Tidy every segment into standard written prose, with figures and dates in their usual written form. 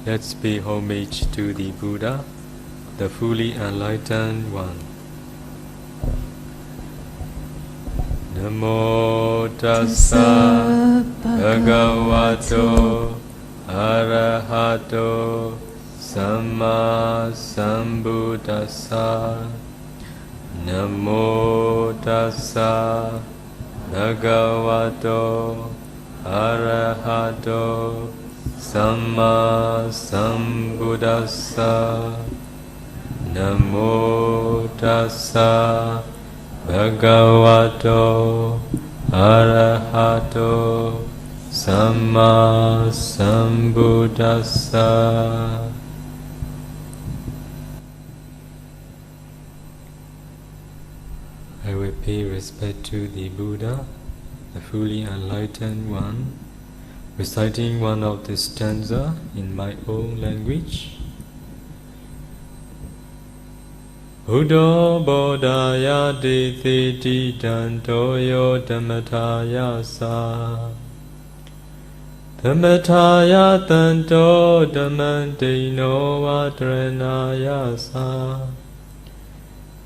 Let's pay homage to the Buddha, the fully enlightened one. Namo tassa bhagavato arahato samma sambuddhassa. Namo tassa bhagavato arahato samma sambuddhassa. Namo tassa bhagavato arahato samma sambuddhassa. I will pay respect to the Buddha, the fully enlightened one, reciting one of the stanza in my own language. Buddha bodhaya diti dantoyo dhammataya sa. Dhammataya tanto dhammantino vadranaya sa.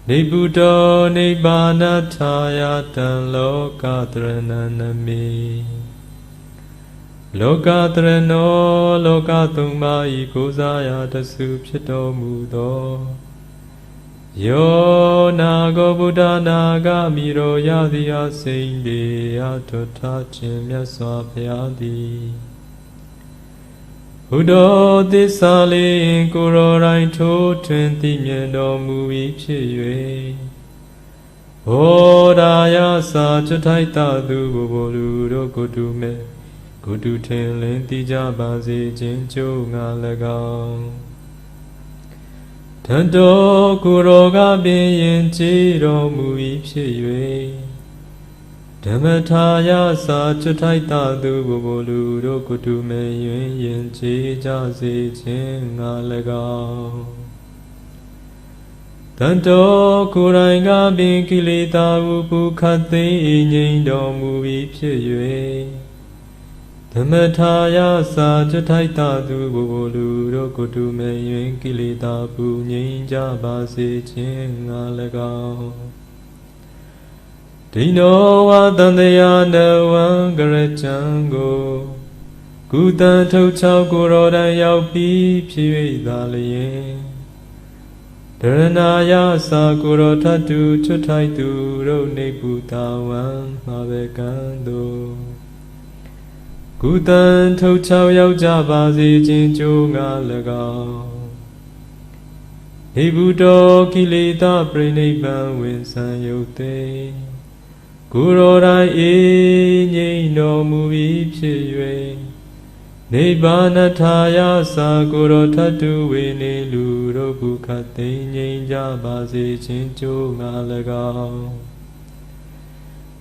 Nibuddho nibbanataya tan lokadrananami. Lokadrano lokathumma ikosaya tasu phittomudo. Yo nago Buddha naga miro yadiya sinde atotha chin myaswa phayadi. Buddha thissa le ko ro rain tho twin thi myen tormu wi phit yue. Bodhaya sa chathai ta tu bo lu ro ko tu me ko tu thin lin ti ja ba se chin chou nga lagaung. Tanto kuroga bin chi ro mu wi phit yue. Dhammataya sa chathai ta tu bo lu ro ko tu me yuen yin chi ja se chin nga lagaung. Tanto kurainga bin kilita upu khathi nyin tormu wi phit yue. Dhammataya sa chathai ta tu bo lu ro ko tu me yuen kilita pu nyin ja ba se chin nga lagaung. Dino wa dandaya nawan garachango. Kutan thau chau ko ro dan yauk pi phit yue tha lyin. Dharanaya sa ko ro thatu chathai tu ro ne putawan ma be kan do. Kutan thau chau yauk ja ba se chin chou nga lagaung. He Buddha kileta pranibban win san yote. Kuro rai e nyin tormu wi phit yue. Nibbanataya sa kuro thatu we ne lu ro pu khathi nyin ja ba se chin chou nga lagaung.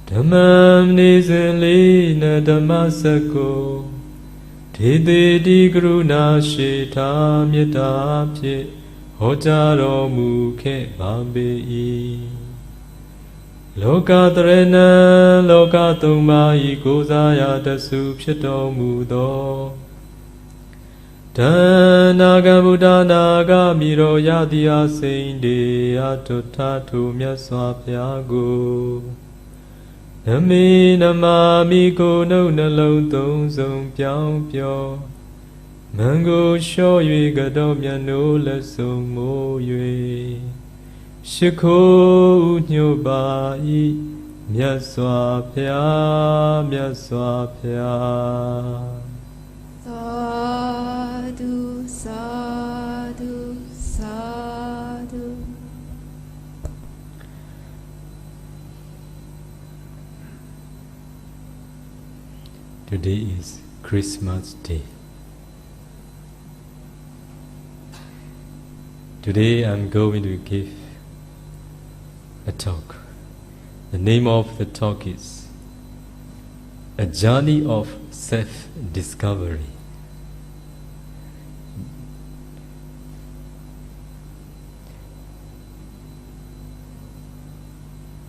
Dhammam ne sin le na dhammasakko. Te te di karuna shita metta phit ho ja tormu khet ba pe i. Lokadrana lokathumma ikosaya tasu phit tormudo. Dhannaga Buddha naga miro yadiya sinde atotha thu myaswa phyago. Nami namami ko nau nalong thong song pyaung pyo. Mango sho yue gado myan no let song mo yue. Shikho nyo ba i myaswa phya myaswa phya. Sadhu, sadhu, sadhu. Today is Christmas Day. Today I'm going to give a talk. The name of the talk is A Journey of Self-Discovery.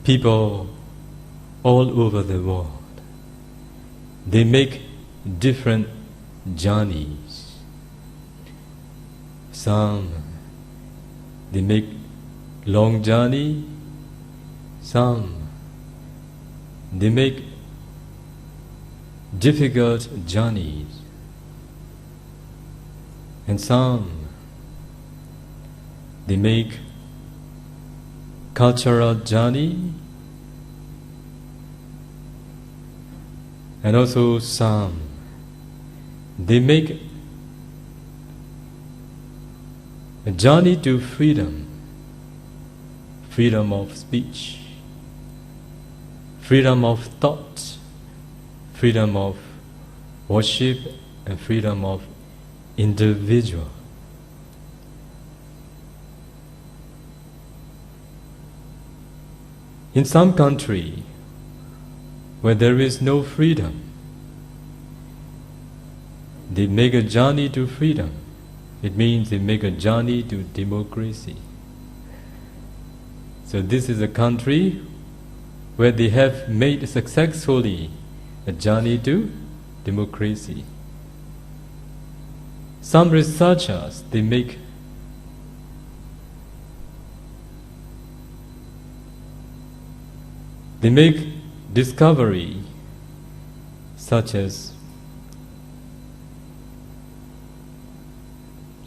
People all over the world, they make different journeys. Some, they make long journey. Some, they make difficult journeys. And some, they make cultural journey. And also some, they make a journey to freedom, freedom of speech, freedom of thought, freedom of worship, and freedom of individual. In some country where there is no freedom, they make a journey to freedom. It means they make a journey to democracy. So this is a country where they have made successfully a journey to democracy. Some researchers, they make discovery such as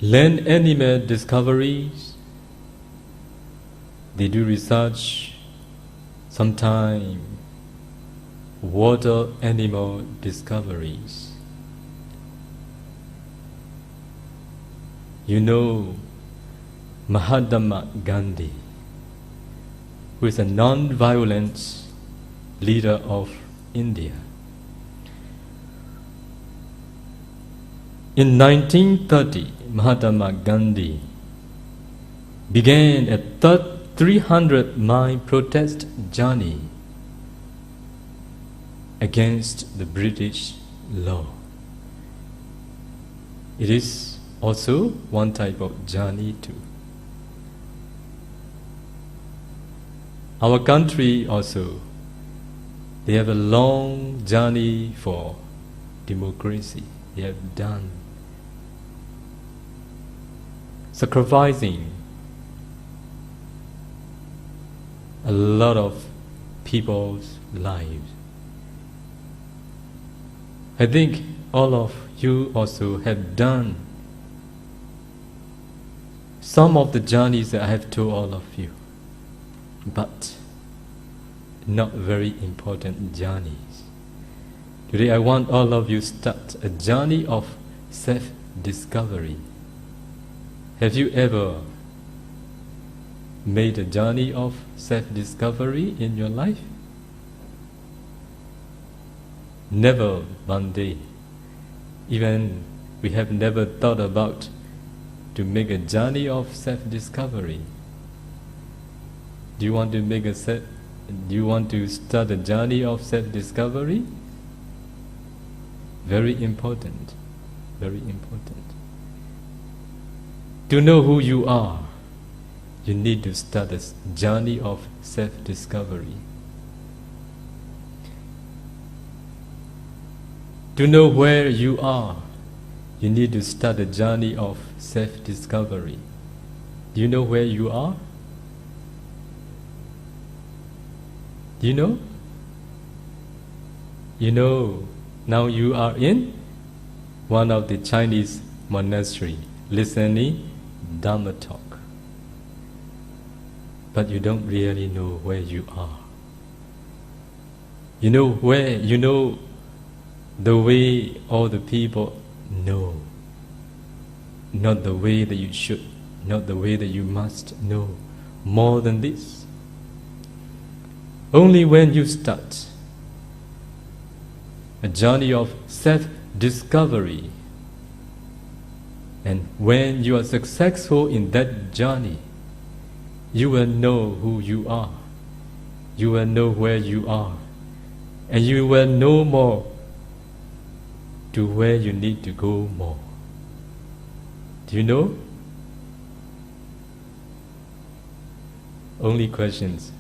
land animal discoveries. They do research, sometimes water animal discoveries. You know Mahatma Gandhi, who is a non-violent leader of India. In 1930, Mahatma Gandhi began a 300-mile protest journey against the British law. It is also one type of journey too. Our country also, they have a long journey for democracy. They have done sacrificing a lot of people's lives. I think all of you also have done some of the journeys that I have told all of you, but not very important journeys. Today I want all of you to start a journey of self-discovery. Have you ever made a journey of self-discovery in your life? Never one day. Even we have never thought about to make a journey of self-discovery. Do you want to start a journey of self-discovery? Very important. Very important. To know who you are, you need to start a journey of self-discovery. To know where you are, you need to start a journey of self-discovery. Do you know where you are? Do you know? You know, now you are in one of the Chinese monastery, listening Dharma talk. But you don't really know where you are. You know where, you know the way all the people know. Not the way that you should, not the way that you must know. More than this. Only when you start a journey of self-discovery, and when you are successful in that journey, you will know who you are. You will know where you are. And you will know more to where you need to go more. Do you know? Only questions,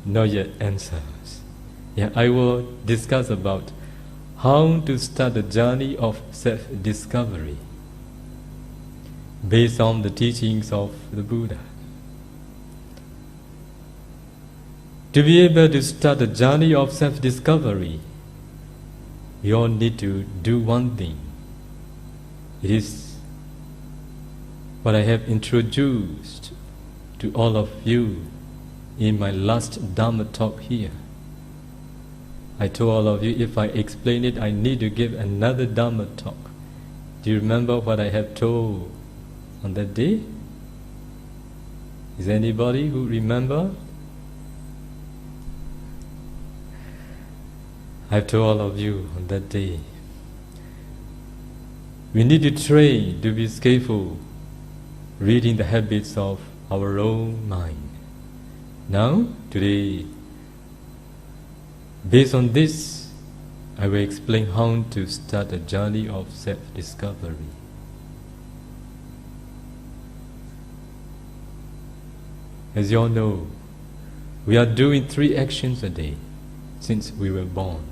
not yet answers. Yeah, I will discuss about how to start the journey of self-discovery. based on the teachings of the Buddha. To be able to start the journey of self-discovery, we all need to do one thing. It is what I have introduced to all of you in my last Dharma talk here. I told all of you, if I explain it, I need to give another Dharma talk. Do you remember what I have told on that day? Is there anybody who remember? I've told all of you on that day. We need to train to be skillful, reading the habits of our own mind. Now, today, based on this, I will explain how to start a journey of self-discovery. As you all know, we are doing 3 actions a day since we were born.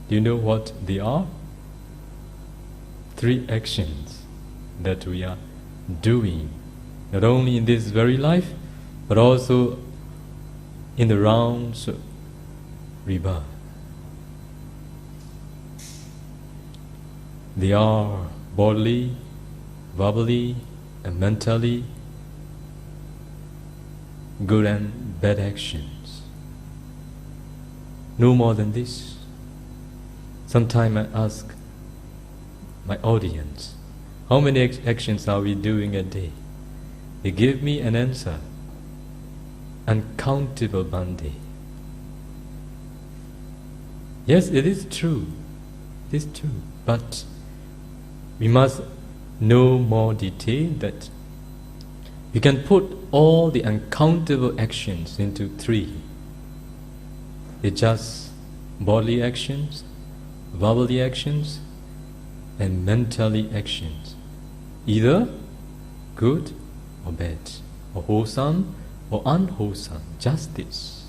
Do you know what they are? 3 actions that we are doing, not only in this very life, but also in the rounds of rebirth. They are bodily, verbally, and mentally good and bad actions. No more than this. Sometimes I ask my audience, how many actions are we doing a day? They give me an answer, uncountable Bhante. Yes, it is true. It is true. But we must know more detail that we can put all the uncountable actions into 3. They're just bodily actions, verbally actions, and mentally actions. Either good or bad, or wholesome or unwholesome, just this.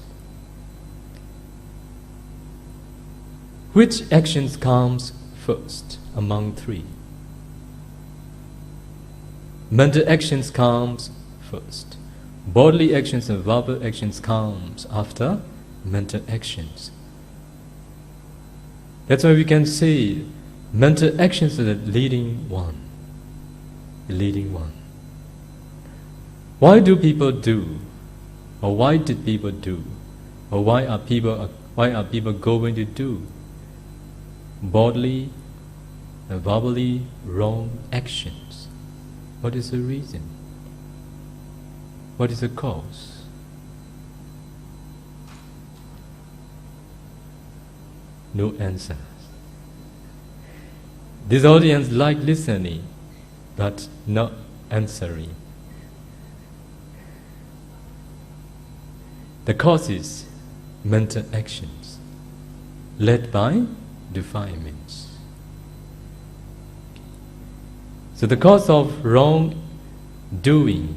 Which actions comes first among 3? Mental actions comes first. Bodily actions and verbal actions comes after mental actions. That's why we can say mental actions are the leading one. The leading one. Why do people do? Or why did people do? Or why are people going to do bodily and verbally wrong actions? What is the reason? What is the cause? No answers. This audience like listening, but not answering. The cause is mental actions, led by defilements. So the cause of wrong doing,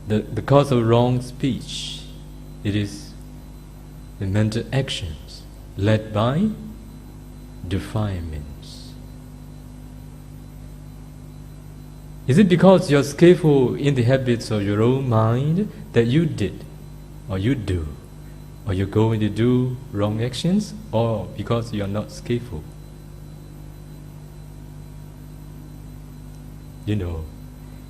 the cause of wrong speech, it is the mental actions led by defilements. Is it because you're skillful in the habits of your own mind that you did, or you do, or you're going to do wrong actions, or because you're not skillful? You know,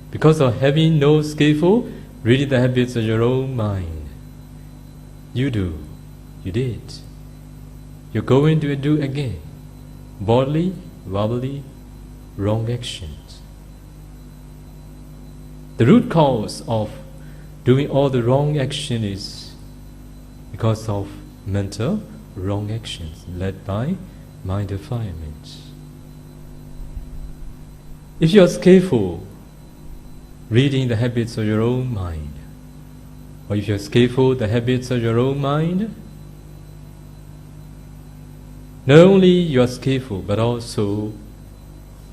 because of having no skillful, reading the habits of your own mind. You do, you did. You're going to do again. Bodily, verbally, wrong actions. The root cause of doing all the wrong action is because of mental wrong actions led by mind defilements. If you are skillful reading the habits of your own mind, or if you are skillful the habits of your own mind, not only you are skillful, but also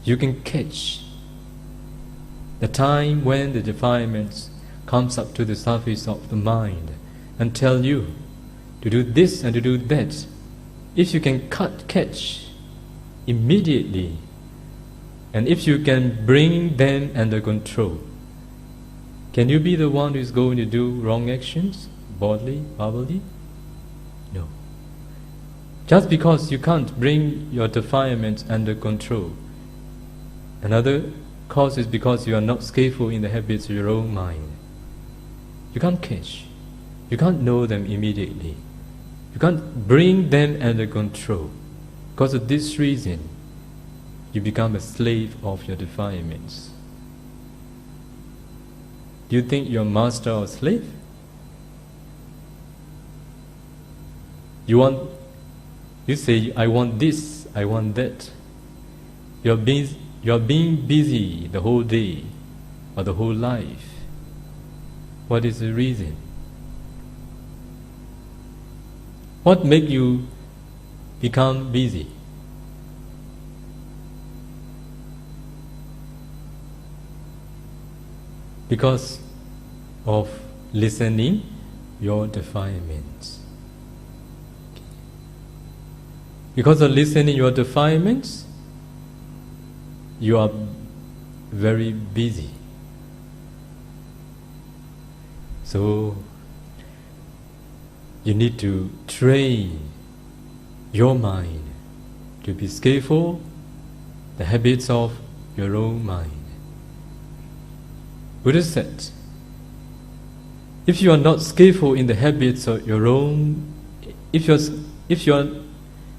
you can catch the time when the defilements comes up to the surface of the mind and tell you to do this and to do that. If you can catch immediately, And if you can bring them under control, can you be the one who is going to do wrong actions, boldly, verbally? No. Just because you can't bring your defilements under control, another cause is because you are not skillful in the habits of your own mind. You can't catch. You can't know them immediately. You can't bring them under control. Because of this reason, you become a slave of your defilements. Do you think you're master or slave? You say, I want this, I want that. You're being busy the whole day or the whole life. What is the reason? What makes you become busy? Because of listening your defilements. Because of listening your defilements, you are very busy. So you need to train your mind to be skillful, the habits of your own mind. Buddha said, if you are not skillful in the habits of your own, if you are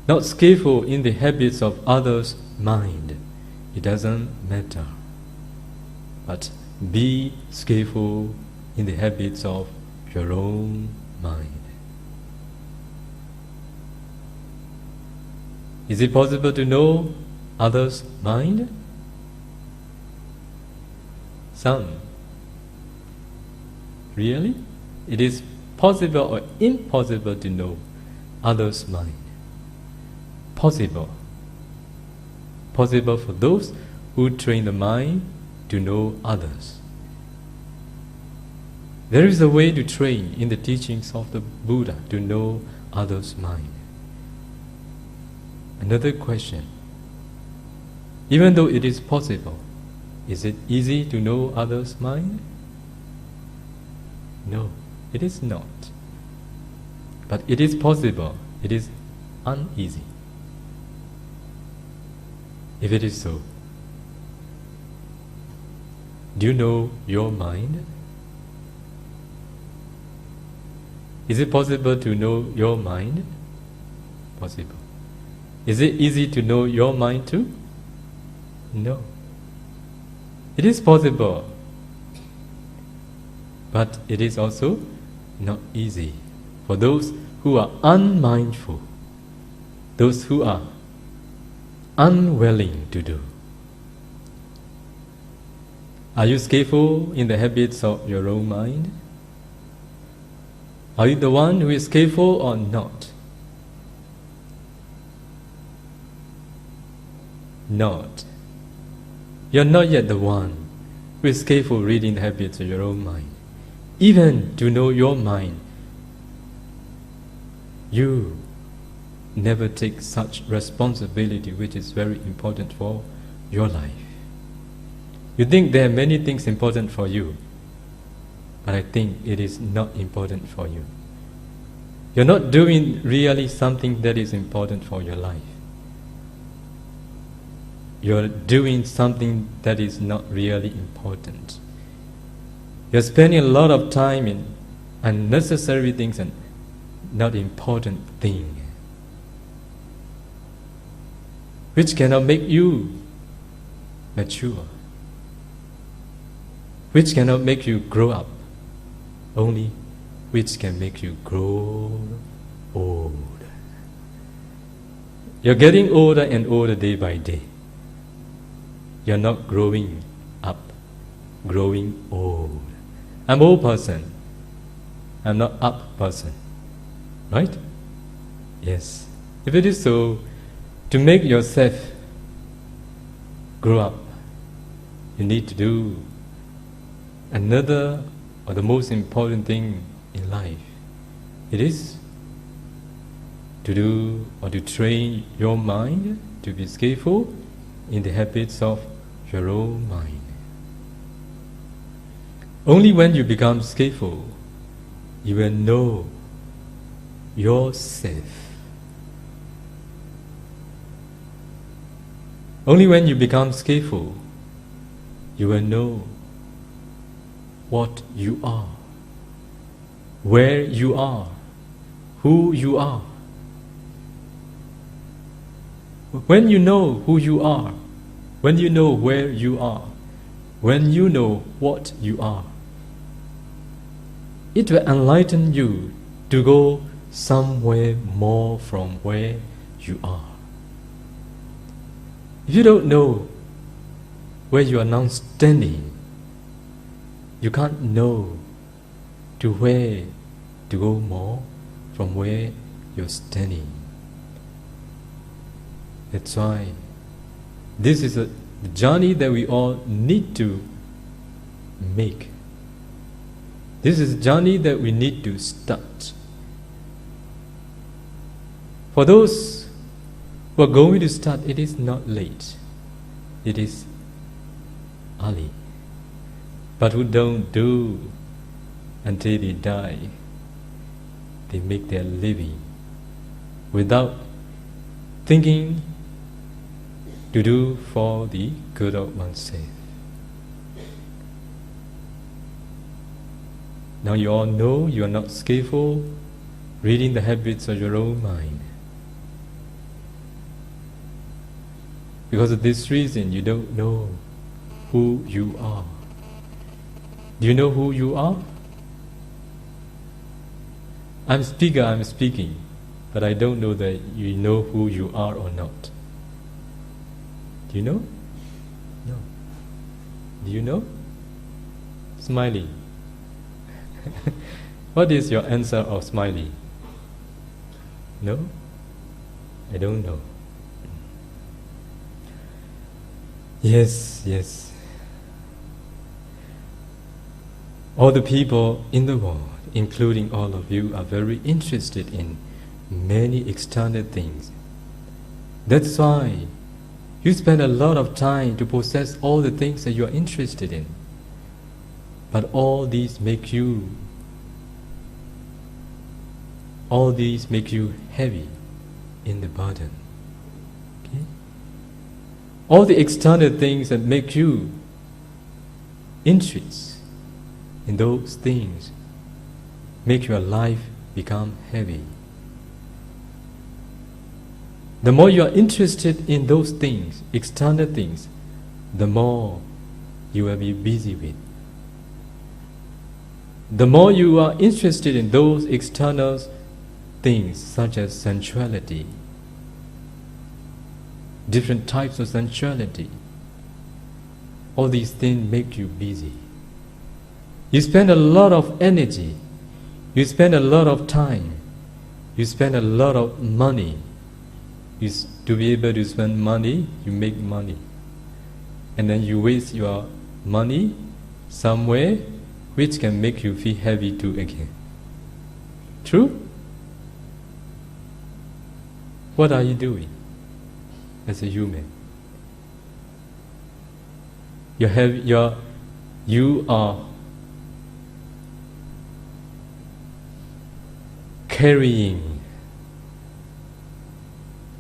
not skillful in the habits of others' mind, it doesn't matter. But be skillful in the habits of your own mind. Is it possible to know others' mind? Some. Really? It is possible or impossible to know others' mind? Possible. Possible for those who train the mind to know others. There is a way to train in the teachings of the Buddha to know others' mind. Another question. Even though it is possible, is it easy to know others' mind? No, it is not. But it is possible. It is uneasy. If it is so, do you know your mind? Is it possible to know your mind? Possible. Is it easy to know your mind too? No. It is possible, but it is also not easy for those who are unmindful, those who are unwilling to do. Are you skillful in the habits of your own mind? Are you the one who is skillful or not? Not. You're not yet the one who is skillful reading the habits of your own mind. Even to know your mind, you never take such responsibility, which is very important for your life. You think there are many things important for you, but I think it is not important for you. You're not doing really something that is important for your life. You're doing something that is not really important. You're spending a lot of time in unnecessary things and not important things, which cannot make you mature, which cannot make you grow up, only which can make you grow old. You're getting older and older day by day. You're not growing up, growing old. I'm an old person. I'm not up person. Right? Yes. If it is so, to make yourself grow up, you need to do another or the most important thing in life. It is to do or to train your mind to be skillful in the habits of your own mind. Only when you become skillful, you will know yourself. Only when you become skillful, you will know what you are, where you are, who you are. When you know who you are, when you know where you are, when you know what you are, it will enlighten you to go somewhere more from where you are. If you don't know where you are now standing, you can't know to where to go more from where you're standing. That's why this is a journey that we all need to make. This is a journey that we need to start. For those who are going to start, it is not late. It is early. But who don't do until they die, they make their living without thinking to do for the good of oneself. Now you all know you are not skillful reading the habits of your own mind. Because of this reason, you don't know who you are. Do you know who you are? I'm speaking, but I don't know that you know who you are or not. Do you know? No. Do you know? Smiley. What is your answer of smiley? No? I don't know. Yes. All the people in the world, including all of you, are very interested in many external things. That's why you spend a lot of time to possess all the things that you are interested in. But all these make you heavy in the burden. Okay? All the external things that make you interest in those things make your life become heavy. The more you are interested in those things, external things, the more you will be busy with. The more you are interested in those external things such as sensuality, different types of sensuality, all these things make you busy. You spend a lot of energy, you spend a lot of time, you spend a lot of money. To be able to spend money, you make money. And then you waste your money somewhere which can make you feel heavy too again. True? What are you doing as a human? You are carrying,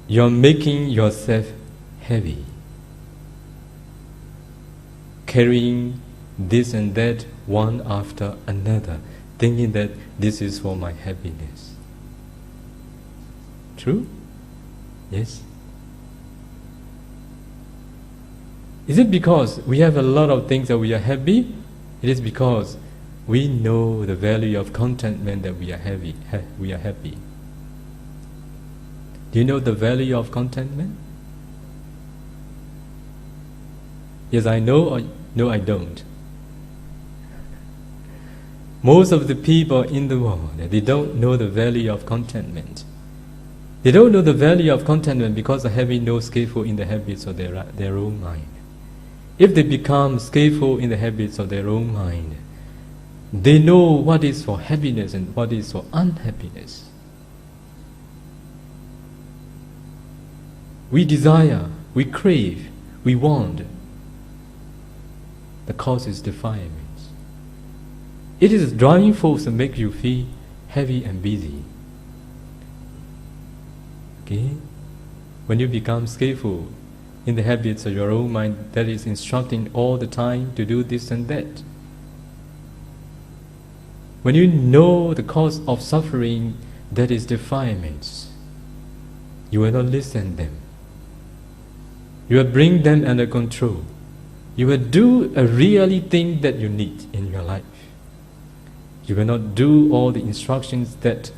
you're making yourself heavy, carrying this and that one after another, thinking that this is for my happiness. True? Yes? Is it because we have a lot of things that we are happy? It is because we know the value of contentment that we are happy. Do you know the value of contentment? Yes, I know, or no, I don't. Most of the people in the world, they don't know the value of contentment. They don't know the value of contentment because they have no skillful in the habits of their own mind. If they become skillful in the habits of their own mind, they know what is for happiness and what is for unhappiness. We desire, we crave, we want the cause is defilement. It is a driving force that makes you feel heavy and busy. Okay? When you become skillful in the habits of your own mind that is instructing all the time to do this and that, when you know the cause of suffering that is defilements, you will not listen to them. You will bring them under control. You will do a really thing that you need in your life. You will not do all the instructions that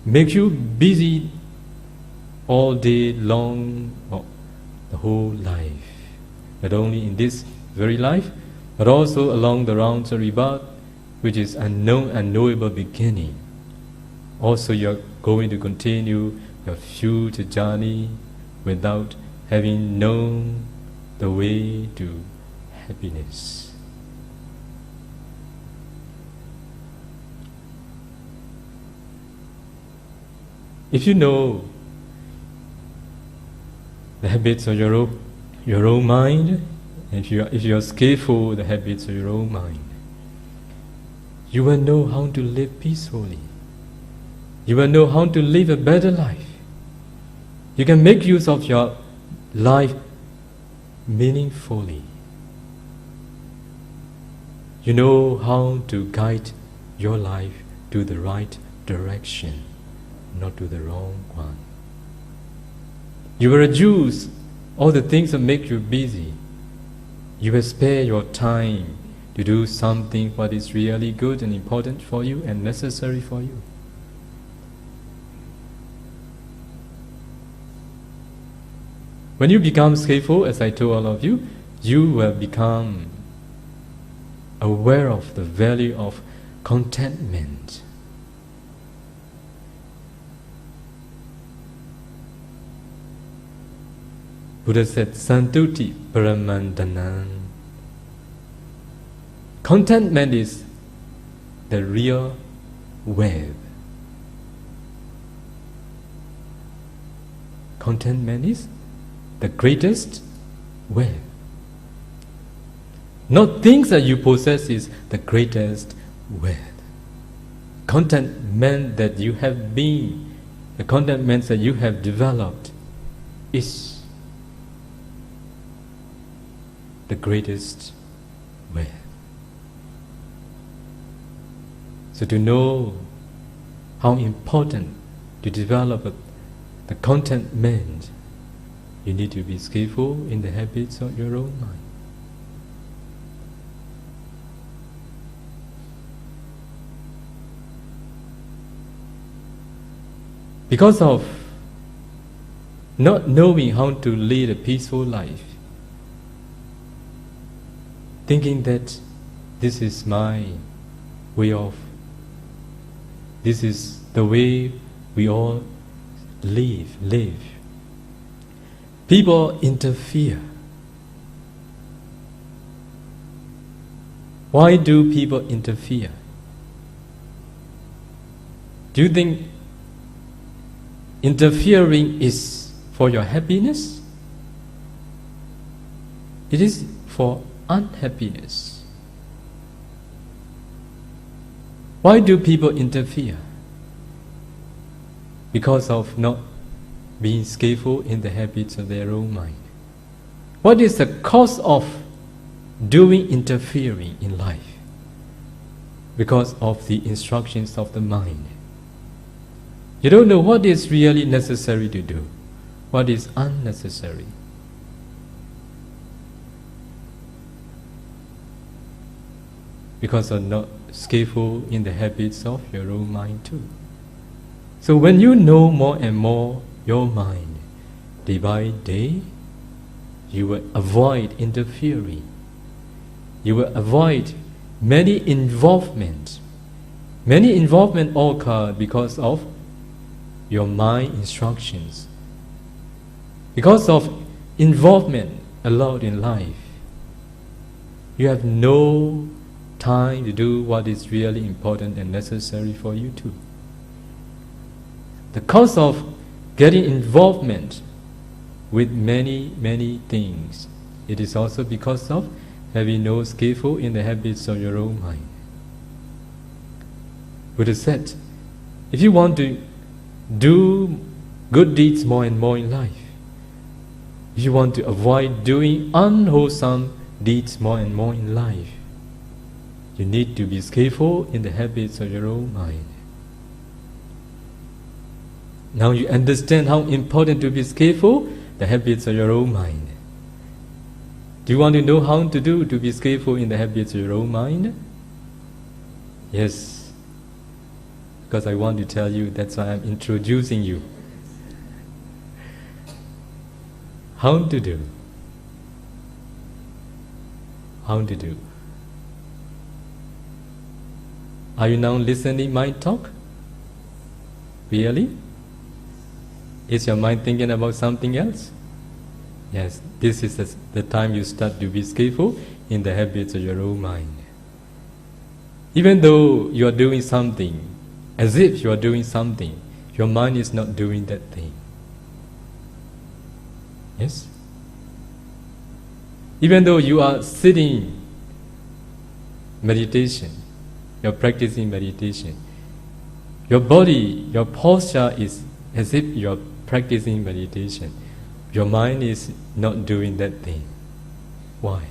make you busy all day long, or the whole life. Not only in this very life, but also along the rounds of rebirth, which is unknown, unknowable beginning. Also, you are going to continue your future journey without having known the way to happiness. If you know the habits of your own mind, if you are skillful with the habits of your own mind, you will know how to live peacefully. You will know how to live a better life. You can make use of your life meaningfully. You know how to guide your life to the right direction, not to the wrong one. You will reduce all the things that make you busy. You will spare your time to do something what is really good and important for you and necessary for you. When you become skillful, as I told all of you, you will become aware of the value of contentment. Buddha said, Santuti Paramandanam. Contentment is the real wealth. Contentment is the greatest wealth. Not things that you possess is the greatest wealth. Contentment that you have been, the contentment that you have developed is the greatest wealth. So to know how important to develop the contentment, you need to be skillful in the habits of your own mind. Because of not knowing how to lead a peaceful life, thinking that this is my way of, this is the way we all live. People interfere. Why do people interfere? Do you think interfering is for your happiness? It is for unhappiness. Why do people interfere? Because of not being skillful in the habits of their own mind. What is the cause of doing interfering in life? Because of the instructions of the mind. You don't know what is really necessary to do, what is unnecessary. Because of not skillful in the habits of your own mind too. So when you know more and more your mind, day by day, you will avoid interfering. You will avoid many involvement. Many involvement occur because of your mind instructions. Because of involvement allowed in life, you have no time to do what is really important and necessary for you too. The cause of getting involvement with many things, it is also because of having no skillful in the habits of your own mind. Buddha said, if you want to do good deeds more and more in life, if you want to avoid doing unwholesome deeds more and more in life, you need to be skillful in the habits of your own mind. Now you understand how important to be skillful the habits of your own mind. Do you want to know how to do to be skillful in the habits of your own mind? Yes, because I want to tell you, that's why I'm introducing you. How to do? How to do? Are you now listening my talk? Really? Is your mind thinking about something else? Yes, this is the time you start to be skillful in the habits of your own mind. Even though you are doing something, as if you are doing something, your mind is not doing that thing. Yes? Even though you are sitting meditation, you're practicing meditation, your body, your posture is as if you're practicing meditation. Your mind is not doing that thing. Why?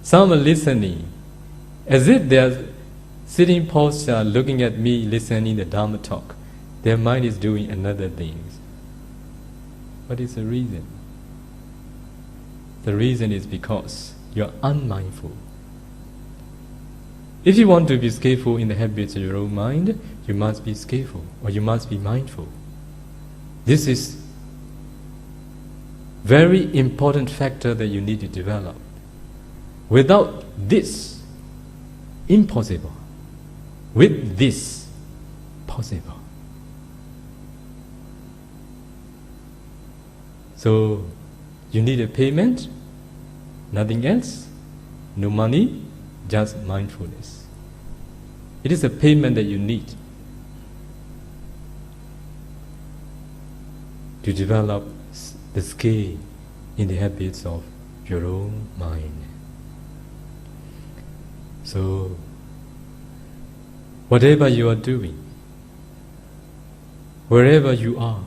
Some are listening, as if they are sitting posture, looking at me, listening to the Dharma talk. Their mind is doing another thing. What is the reason? The reason is because you're unmindful. If you want to be skillful in the habits of your own mind, you must be skillful, or you must be mindful. This is very important factor that you need to develop. Without this, impossible. With this, possible. So, you need a payment, nothing else, no money, just mindfulness. It is a payment that you need to develop the skill in the habits of your own mind. So, whatever you are doing, wherever you are,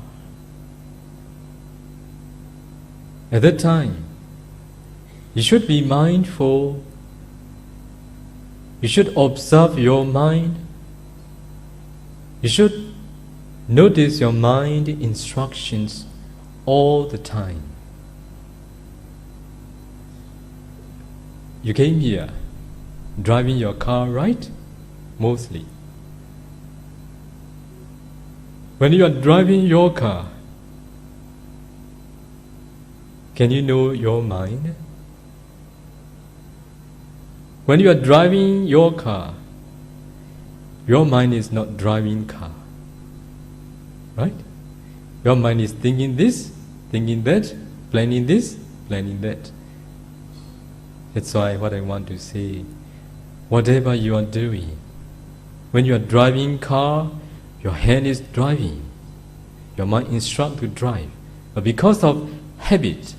at that time, you should be mindful. You should observe your mind. You should notice your mind instructions all the time. You came here driving your car, right? Mostly. When you are driving your car, can you know your mind? When you are driving your car, your mind is not driving car, right? Your mind is thinking this, thinking that, planning this, planning that. That's why what I want to say, whatever you are doing, when you are driving car, your hand is driving, your mind instructs to drive. But because of habit,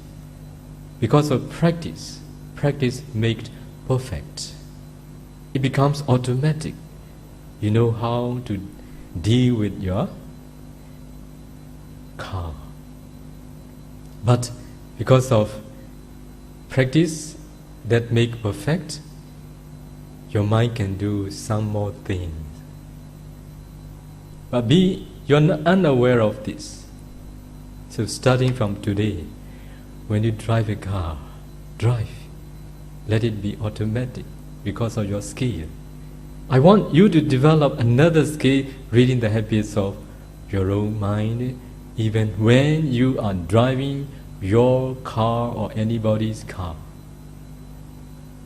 because of practice, practice makes perfect. It becomes automatic. You know how to deal with your car. But because of practice that make perfect, your mind can do some more things. But you're not unaware of this. So starting from today, when you drive a car, drive. Let it be automatic because of your skill. I want you to develop another skill, reading the habits of your own mind, even when you are driving your car or anybody's car.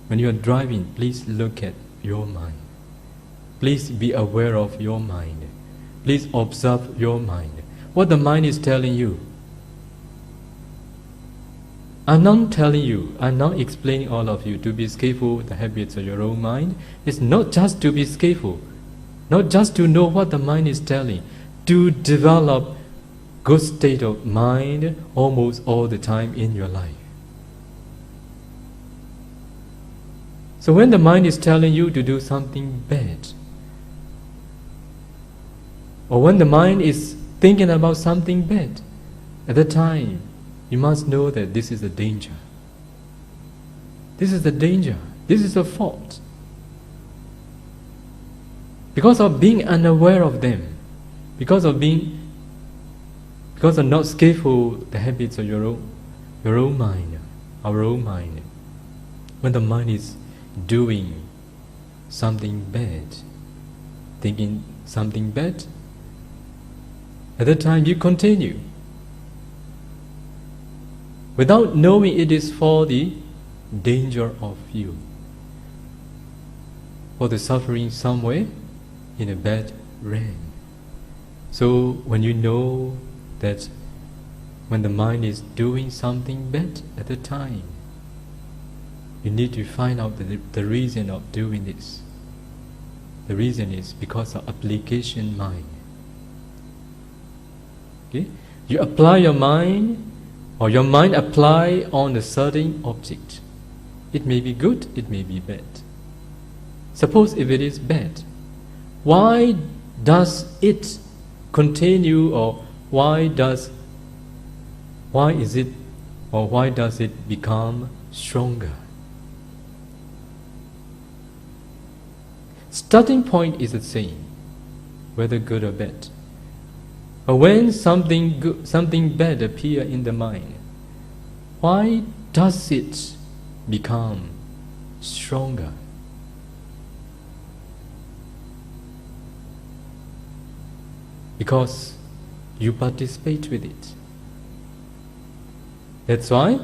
When you are driving, please look at your mind. Please be aware of your mind. Please observe your mind. What the mind is telling you. I'm not telling you, I'm not explaining all of you to be skillful the habits of your own mind. It's not just to be skillful, not just to know what the mind is telling, to develop good state of mind almost all the time in your life. So when the mind is telling you to do something bad, or when the mind is thinking about something bad, at that time, you must know that this is a danger. This is the danger. This is a fault. Because of being unaware of them, because of not skillful the habits of your own mind, our own mind. When the mind is doing something bad, thinking something bad, at that time you continue without knowing it is for the danger of you, for the suffering somewhere in a bad realm. So when you know that when the mind is doing something bad at the time, you need to find out the reason of doing this. The reason is because of application mind. Okay? You apply your mind, or your mind apply on a certain object. It may be good, it may be bad. Suppose if it is bad, why does it continue, or why does it become stronger? Starting point is the same, whether good or bad. But when something bad appear in the mind, why does it become stronger? Because you participate with it. That's why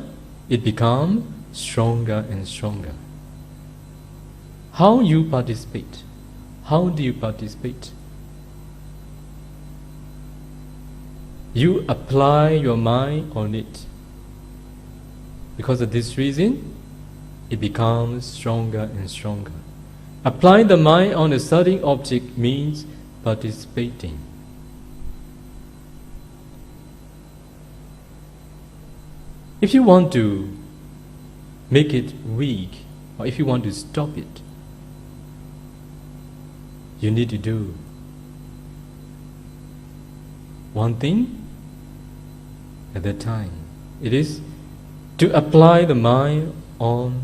it becomes stronger and stronger. How you participate? How do you participate? You apply your mind on it. Because of this reason, it becomes stronger and stronger. Applying the mind on a certain object means participating. If you want to make it weak, or if you want to stop it, you need to do one thing at a time. It is to apply the mind on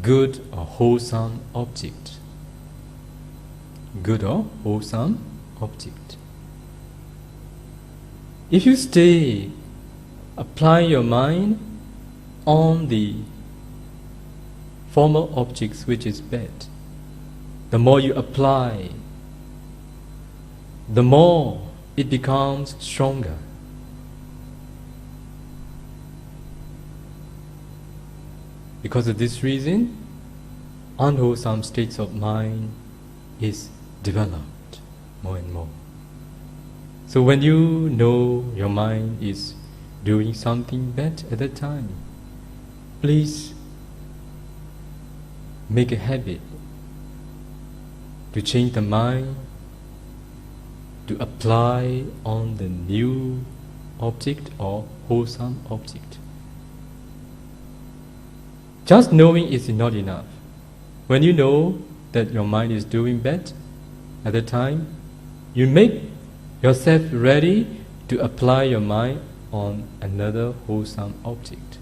good or wholesome object. Good or wholesome object. If you stay apply your mind on the former objects which is bad, the more you apply, the more it becomes stronger. Because of this reason, unwholesome states of mind is developed more and more. So when you know your mind is doing something bad at that time, please make a habit to change the mind, to apply on the new object or wholesome object. Just knowing is not enough. When you know that your mind is doing bad at the time, you make yourself ready to apply your mind on another wholesome object.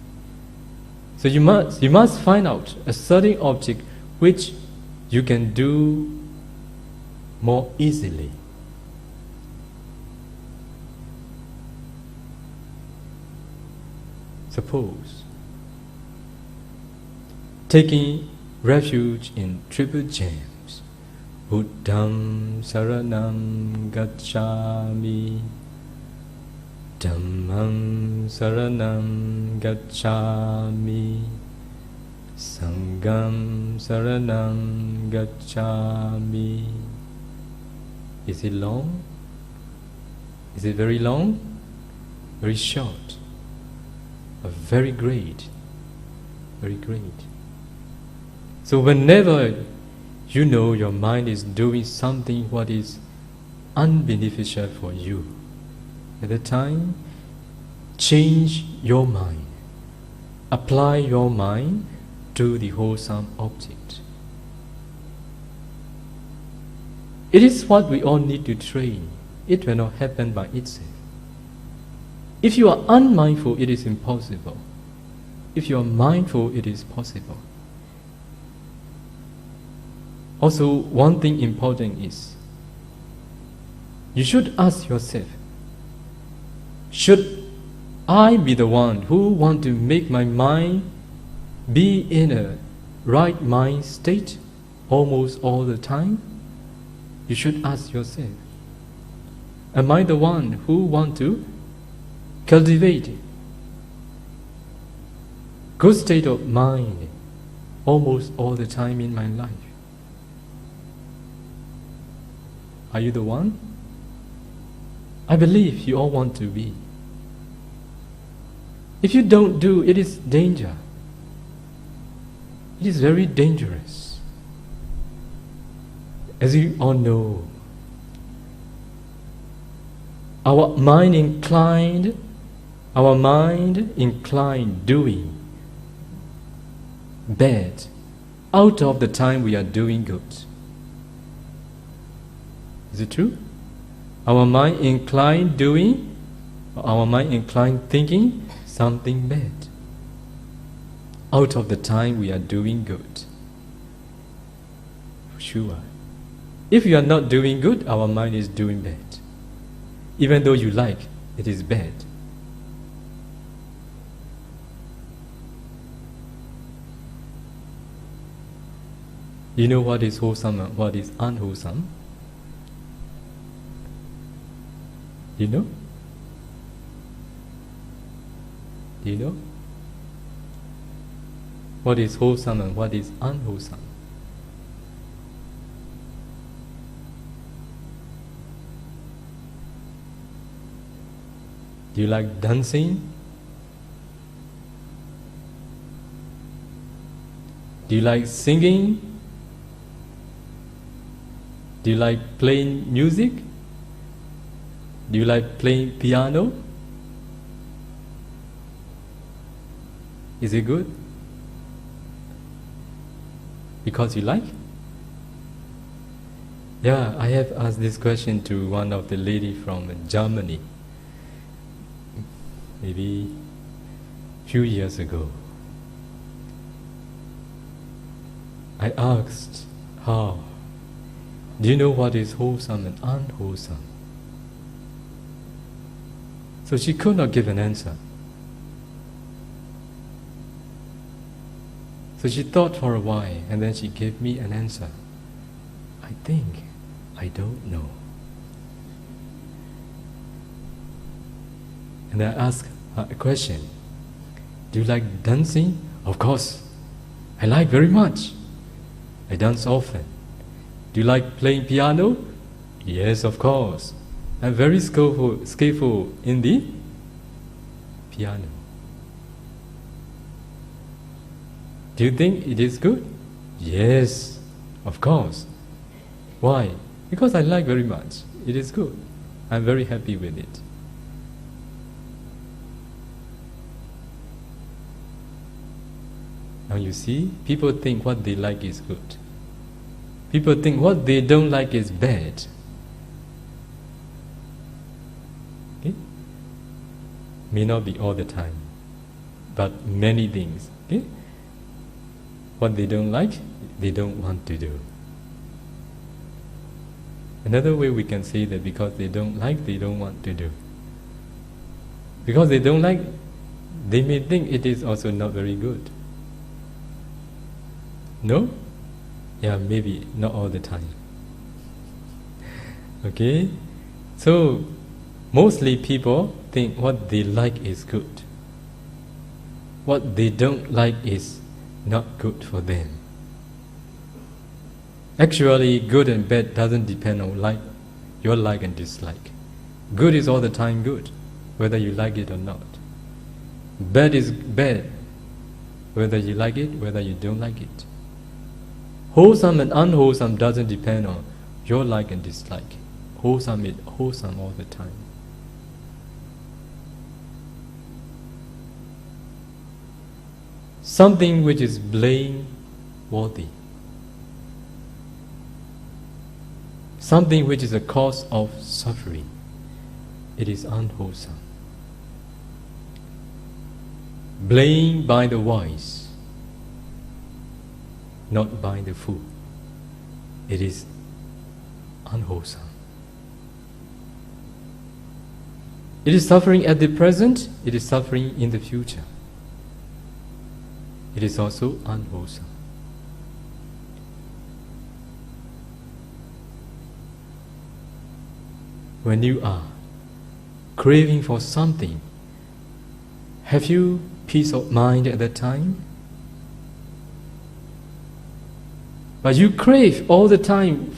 So you must find out a certain object which you can do more easily. Suppose taking refuge in triple gems, Buddham Saranam Gacchami, Dhammam Saranam Gacchami, Sangham Saranam Gacchami. Is it long? Is it very long? Very short? But very great. Very great. So whenever you know your mind is doing something what is unbeneficial for you, at that time, change your mind. Apply your mind to the wholesome object. It is what we all need to train. It will not happen by itself. If you are unmindful, it is impossible. If you are mindful, it is possible. Also, one thing important is, you should ask yourself, should I be the one who want to make my mind be in a right mind state almost all the time? You should ask yourself, am I the one who want to cultivate good state of mind almost all the time in my life? Are you the one? I believe you all want to be. If you don't do, it is danger. It is very dangerous. As you all know, our mind inclined doing bad out of the time we are doing good. Is it true? Our mind inclined thinking something bad out of the time we are doing good. Sure. If you are not doing good, our mind is doing bad. Even though you like, it is bad. You know what is wholesome and what is unwholesome? You know? Do you know? What is wholesome and what is unwholesome? Do you like dancing? Do you like singing? Do you like playing music? Do you like playing piano? Is it good? Because you like? Yeah, I have asked this question to one of the lady from Germany, maybe few years ago. I asked her, do you know what is wholesome and unwholesome? So she could not give an answer. So she thought for a while and then she gave me an answer. I think I don't know. And I asked her a question. Do you like dancing? Of course. I like very much. I dance often. Do you like playing piano? Yes, of course. I'm very skillful in the piano. Do you think it is good? Yes, of course. Why? Because I like very much. It is good. I'm very happy with it. Now you see, people think what they like is good. People think what they don't like is bad. Okay? May not be all the time, but many things. Okay? What they don't like, they don't want to do. Another way we can say that because they don't like, they don't want to do. Because they don't like, they may think it is also not very good. No? Yeah, maybe not all the time. Okay? So, mostly people think what they like is good. What they don't like is not good for them. Actually, good and bad doesn't depend on your like and dislike. Good is all the time good, whether you like it or not. Bad is bad, whether you like it, whether you don't like it. Wholesome and unwholesome doesn't depend on your like and dislike. Wholesome is wholesome all the time. something which is blameworthy, something which is a cause of suffering, it is unwholesome. Blame by the wise, not by the fool, it is unwholesome. It is suffering at the present, it is suffering in the future. It is also unwholesome. When you are craving for something, have you peace of mind at that time? But you crave all the time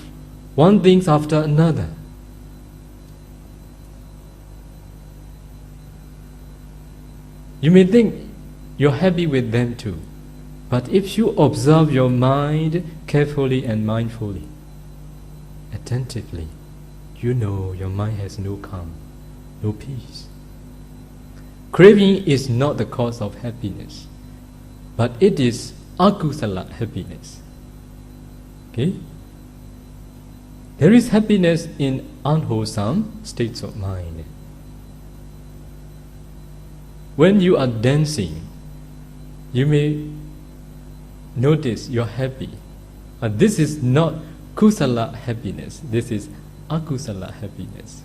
one thing after another. You may think you're happy with them too, but if you observe your mind carefully and mindfully, attentively, you know your mind has no calm, no peace. Craving is not the cause of happiness, but it is akusala happiness. Okay? There is happiness in unwholesome states of mind. When you are dancing, you may notice you're happy. But this is not kusala happiness, this is akusala happiness.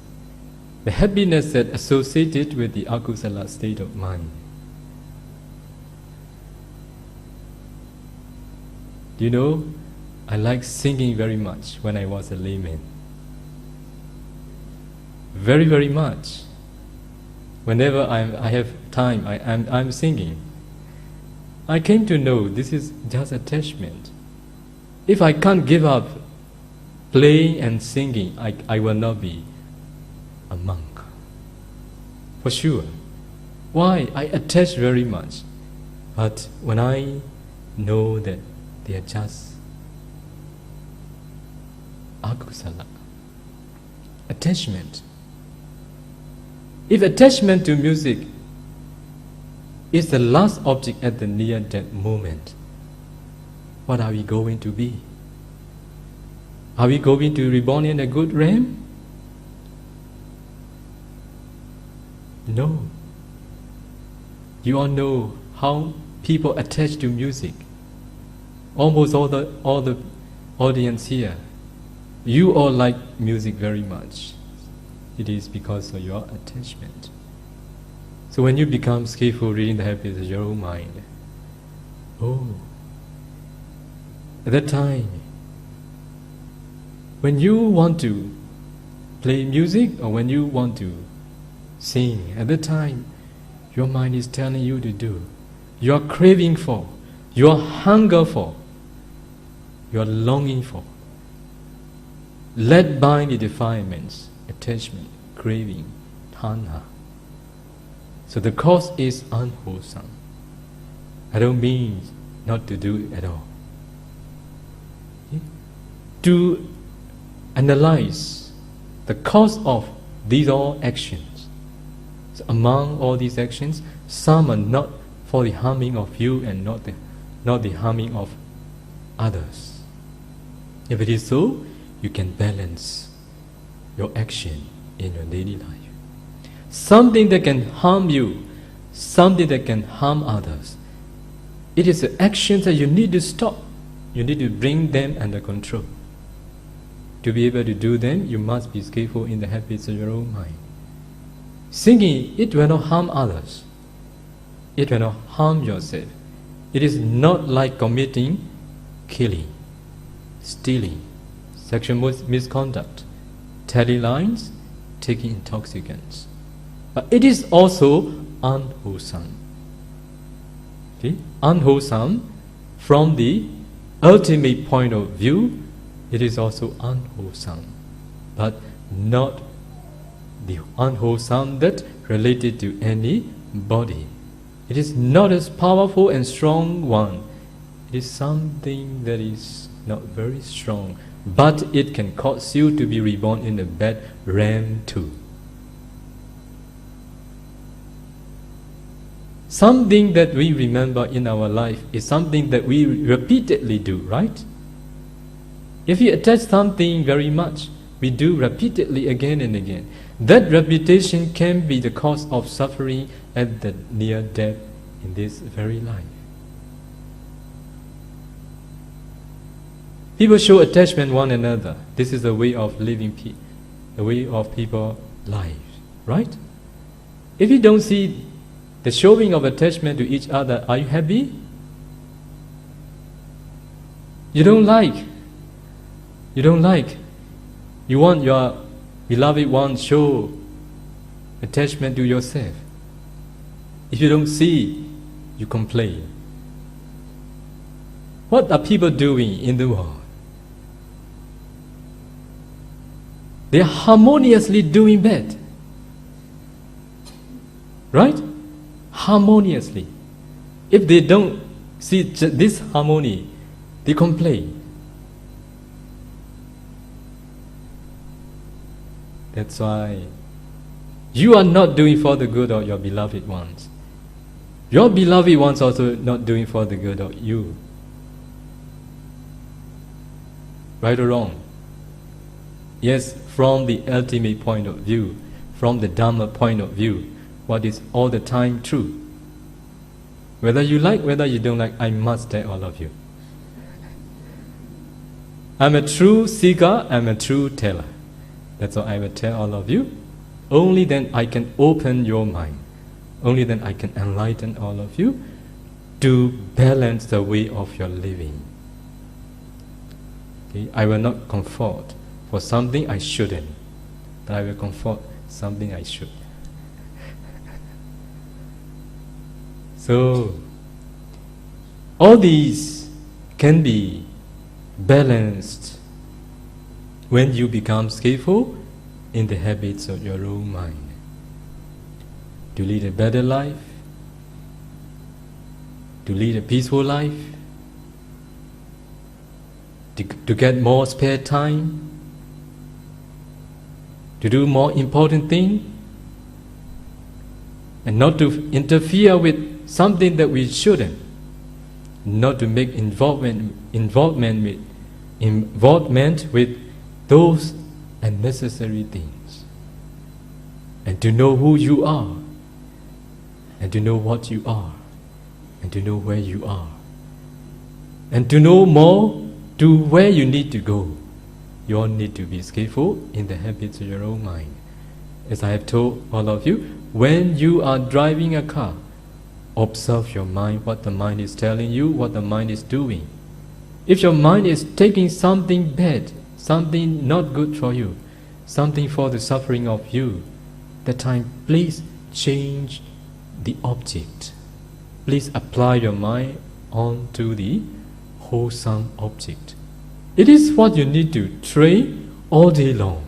The happiness that associated with the akusala state of mind. Do you know, I like singing very much when I was a layman. Very, very much. Whenever I have time, I'm singing. I came to know this is just attachment. If I can't give up playing and singing, I will not be a monk. For sure. Why? I attach very much. But when I know that they are just akusala, attachment. If attachment to music is the last object at the near-death moment, what are we going to be? Are we going to be reborn in a good realm? No. You all know how people attach to music. Almost all the audience here, you all like music very much. It is because of your attachment. So when you become skillful reading the habits of your own mind, at that time, when you want to play music or when you want to sing, at that time, your mind is telling you to do. You are craving for, you are hunger for, you are longing for, led by the defilements, attachment, craving, tanha. So the cause is unwholesome. I don't mean not to do it at all. Okay? To analyze the cause of these all actions. So among all these actions, some are not for the harming of you and not the harming of others. If it is so, you can balance your action in your daily life. Something that can harm you, something that can harm others, it is the actions that you need to stop. You need to bring them under control. To be able to do them, you must be skillful in the habits of your own mind. Singing, it will not harm others. It will not harm yourself. It is not like committing killing, stealing, sexual misconduct, telling lies, taking intoxicants. But it is also unwholesome. Okay? Unwholesome from the ultimate point of view, it is also unwholesome. But not the unwholesome that related to any body. It is not as powerful and strong one. It is something that is not very strong, but it can cause you to be reborn in a bad realm too. Something that we remember in our life is something that we repeatedly do, right? If you attach something very much, we do repeatedly again and again. That repetition can be the cause of suffering at the near death in this very life. People show attachment one another. This is the way of living, the way of people lives, right? If you don't see the showing of attachment to each other, are you happy? You don't like. You don't like. You want your beloved one show attachment to yourself. If you don't see, you complain. What are people doing in the world? They are harmoniously doing bad. Right? Harmoniously. If they don't see this harmony, they complain. That's why you are not doing for the good of your beloved ones. Your beloved ones also not doing for the good of you. Right or wrong? Yes, from the ultimate point of view, from the Dhamma point of view, what is all the time true. Whether you like, whether you don't like, I must tell all of you. I'm a true seeker, I'm a true teller. That's what I will tell all of you. Only then I can open your mind. Only then I can enlighten all of you to balance the way of your living. Okay? I will not comfort for something I shouldn't, but I will comfort something I should. So, all these can be balanced when you become skillful in the habits of your own mind. To lead a better life, to lead a peaceful life, to get more spare time, to do more important things, and not to interfere with something that we shouldn't, not to make involvement with those unnecessary things, and to know who you are, and to know what you are, and to know where you are, and to know more to where you need to go. You all need to be skillful in the habits of your own mind. As I have told all of you, when you are driving a car, observe your mind, what the mind is telling you, what the mind is doing. If your mind is taking something bad, something not good for you, something for the suffering of you, that time please change the object. Please apply your mind onto the wholesome object. It is what you need to train all day long,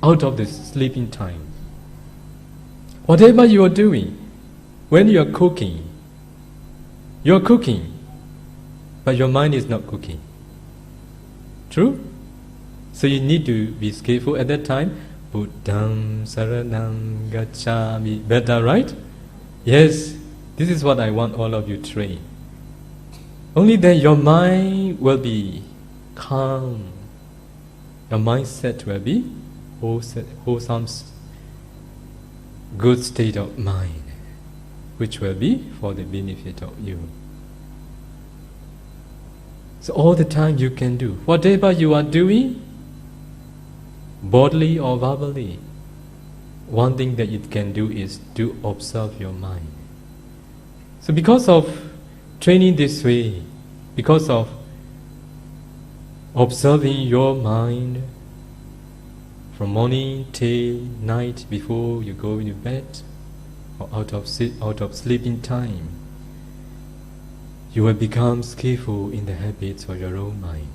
out of the sleeping time. Whatever you are doing, when you are cooking, but your mind is not cooking. True? So you need to be skillful at that time. Buddham saranam gacchami. Better, right? Yes, this is what I want all of you to train. Only then your mind will be calm. Your mindset will be wholesome, good state of mind, which will be for the benefit of you. So all the time you can do, whatever you are doing, bodily or verbally, one thing that you can do is to observe your mind. So because of training this way, because of observing your mind from morning till night before you go into bed, or out of sleeping time, you will become skillful in the habits of your own mind.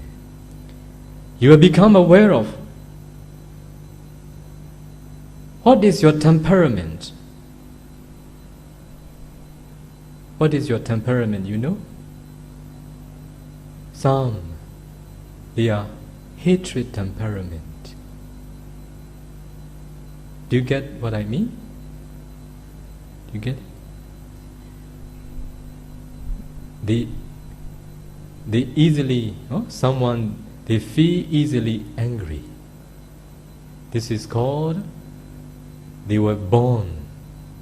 You will become aware of what is your temperament. What is your temperament, you know? Some, they are hatred temperament. Do you get what I mean? Do you get it? they easily, they feel easily angry. This is called, they were born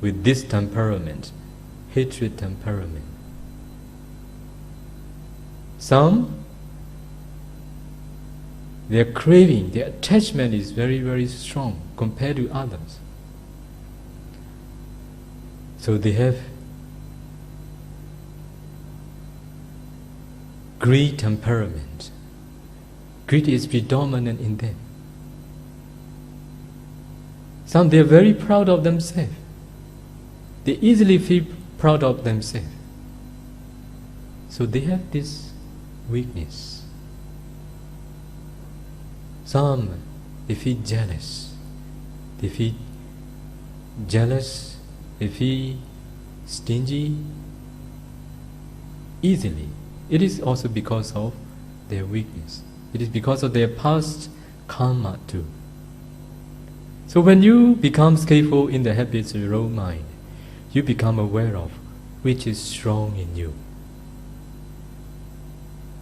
with this temperament, hatred temperament. Some, their craving, their attachment is very, very strong compared to others. So they have greed temperament. Greed is predominant in them. Some, they are very proud of themselves. They easily feel proud of themselves. So they have this weakness. Some, they feel jealous. They feel jealous. They feel stingy easily. It is also because of their weakness. It is because of their past karma too. So when you become skillful in the habits of your own mind, you become aware of which is strong in you.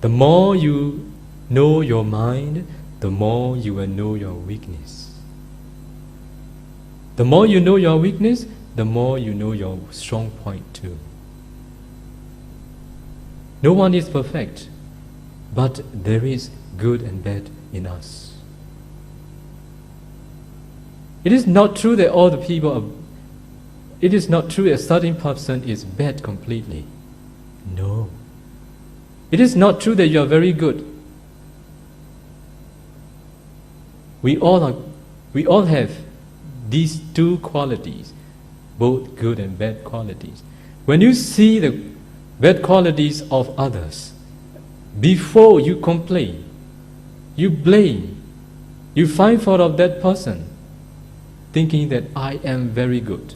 The more you know your mind, the more you will know your weakness. The more you know your weakness, the more you know your strong point too. No one is perfect, but there is good and bad in us. It is not true that all the people are, it is not true that a certain person is bad completely. No. It is not true that you are very good. We all have these two qualities, both good and bad qualities. When you see the bad qualities of others, before you complain, you blame, you find fault of that person, thinking that I am very good.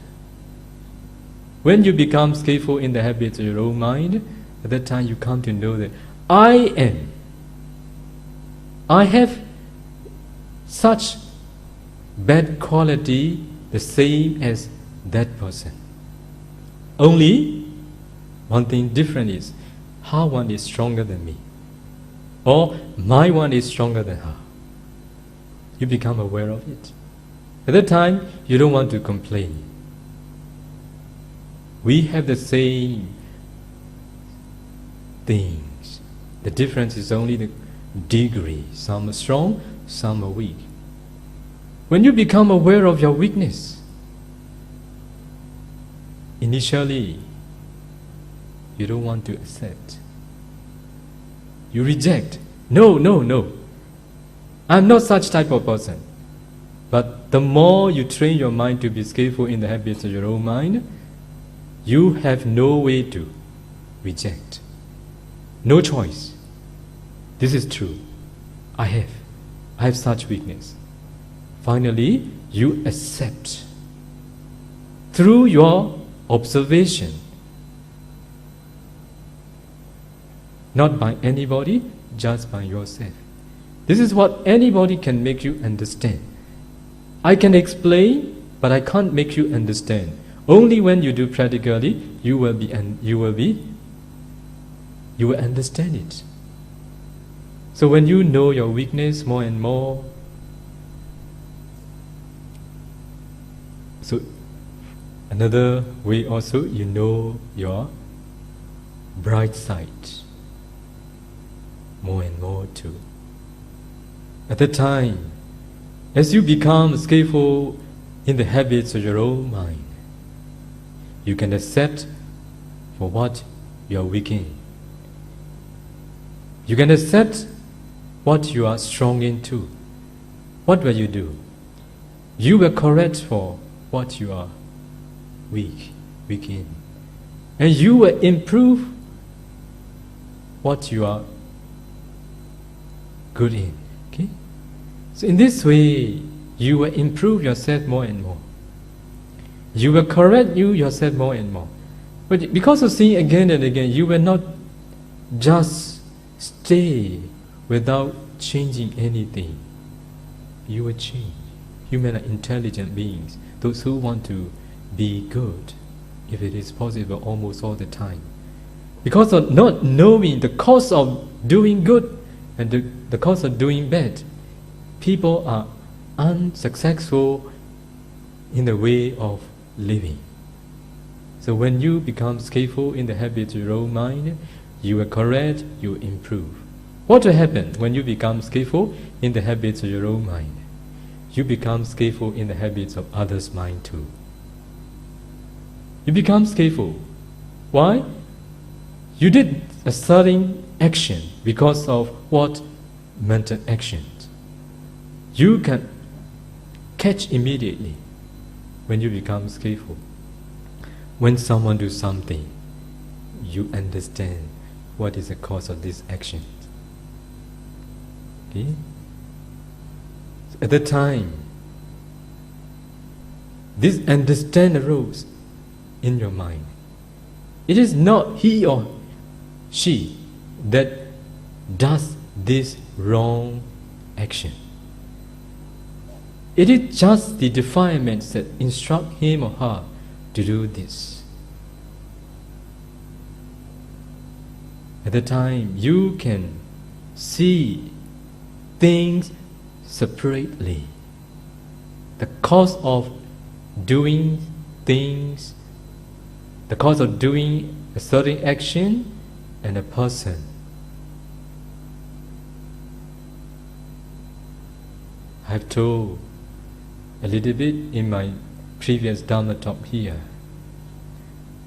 When you become skillful in the habits of your own mind, at that time you come to know that I have such bad quality the same as that person. Only one thing different is her one is stronger than me, or my one is stronger than her. You become aware of it. At that time, you don't want to complain. We have the same things. The difference is only the degree. Some are strong, some are weak. When you become aware of your weakness, initially, you don't want to accept. You reject. No. I'm not such type of person. But the more you train your mind to be skillful in the habits of your own mind, you have no way to reject. No choice. This is true. I have such weakness. Finally, you accept. Through your observation, not by anybody, just by yourself. This is what anybody can make you understand. I can explain, but I can't make you understand. Only when you do practically, you will understand it. So when you know your weakness more and more, so another way also, you know your bright side more and more too. At the time, as you become skillful in the habits of your own mind, you can accept for what you are weak in. You can accept what you are strong in too. What will you do? You will correct for what you are weak in. And you will improve what you are good in. Okay? So in this way, you will improve yourself more and more. You will correct yourself more and more. But because of seeing again and again, you will not just stay without changing anything. You will change. Human are intelligent beings. Those who want to be good, if it is possible, almost all the time. because of not knowing the cause of doing good and the cause of doing bad, people are unsuccessful in the way of living. So when you become skillful in the habits of your own mind, you will correct, you will improve. What will happen when you become skillful in the habits of your own mind? You become skillful in the habits of others' mind too. You become skillful. Why? You did a certain action because of what? Mental actions. You can catch immediately when you become skillful. When someone does something, you understand what is the cause of this action. Okay? At the time, this understand arose in your mind. It is not he or she that does this wrong action. It is just the defilements that instruct him or her to do this. At the time, you can see things separately. The cause of doing things, the cause of doing a certain action, and a person. I have told a little bit in my previous Dharma talk here.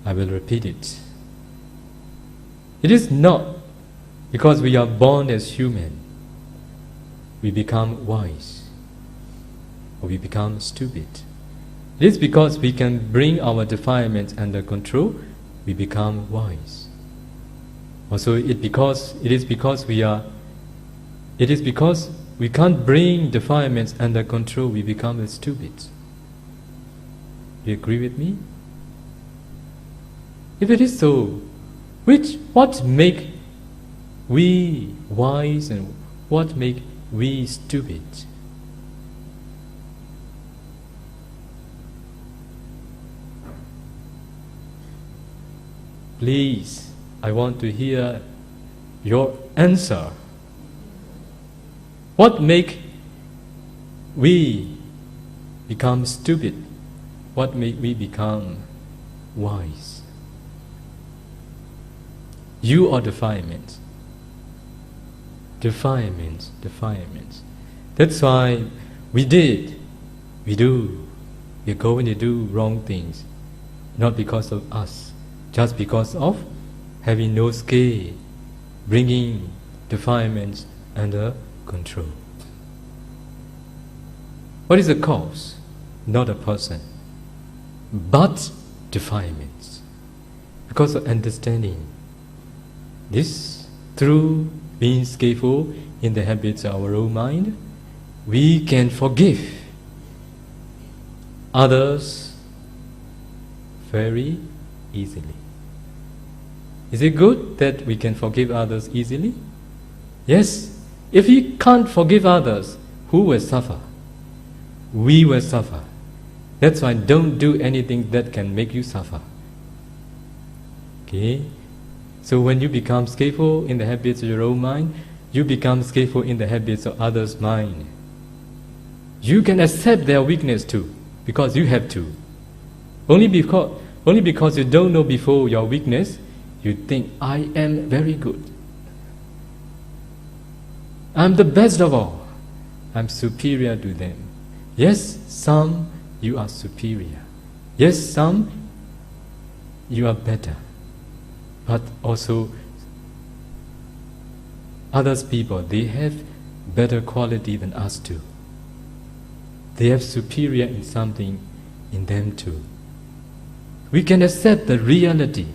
I will repeat it. It is not because we are born as human, we become wise or we become stupid. It is because we can bring our defilements under control, we become wise. Also, it is because we can't bring defilements under control, we become stupid. Do you agree with me? If it is so, what make we wise and what make we stupid? Please, I want to hear your answer. What make we become stupid? What make we become wise? You or defilements? Defilements. That's why we do, we're going to do wrong things. Not because of us, just because of having no skill, bringing defilements under control. What is the cause? Not a person, but defilements. Because of understanding this, through being skillful in the habits of our own mind, we can forgive others very easily. Is it good that we can forgive others easily? Yes. If we can't forgive others, who will suffer? We will suffer. That's why don't do anything that can make you suffer. Okay? So when you become skillful in the habits of your own mind, you become skillful in the habits of others' mind. You can accept their weakness too, because you have to. Only because you don't know before your weakness, you think, I am very good. I'm the best of all. I'm superior to them. Yes, some you are superior. Yes, some you are better. But also others people, they have better quality than us too. They have superior in something in them too. We can accept the reality.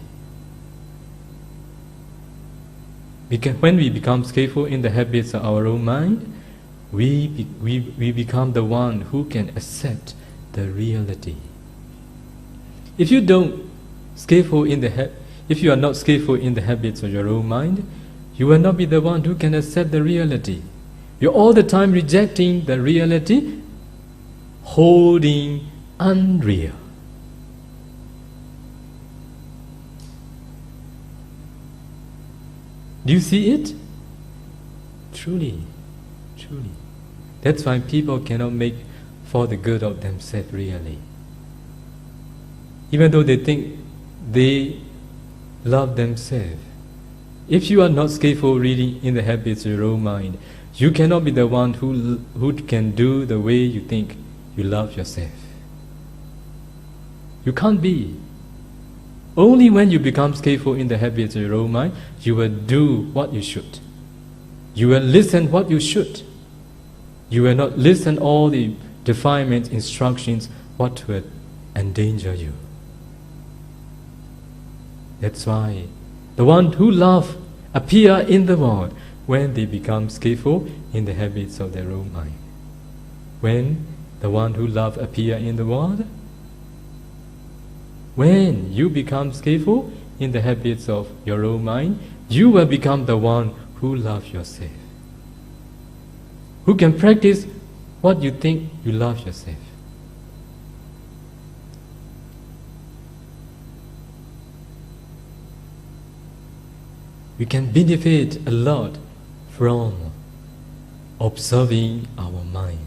When we become skillful in the habits of our own mind, we become the one who can accept the reality. If you are not skillful in the habits of your own mind, you will not be the one who can accept the reality. You're all the time rejecting the reality, holding unreal. Do you see it? Truly. That's why people cannot make for the good of themselves really. Even though they think they love themselves. If you are not skillful really in the habits of your own mind, you cannot be the one who can do the way you think you love yourself. You can't be. Only when you become skillful in the habits of your own mind, you will do what you should. You will listen what you should. You will not listen all the defilements, instructions, what will endanger you. That's why the one who love appear in the world when they become skillful in the habits of their own mind. When the one who love appear in the world, when you become skillful in the habits of your own mind, you will become the one who loves yourself. Who can practice what you think you love yourself. We can benefit a lot from observing our mind.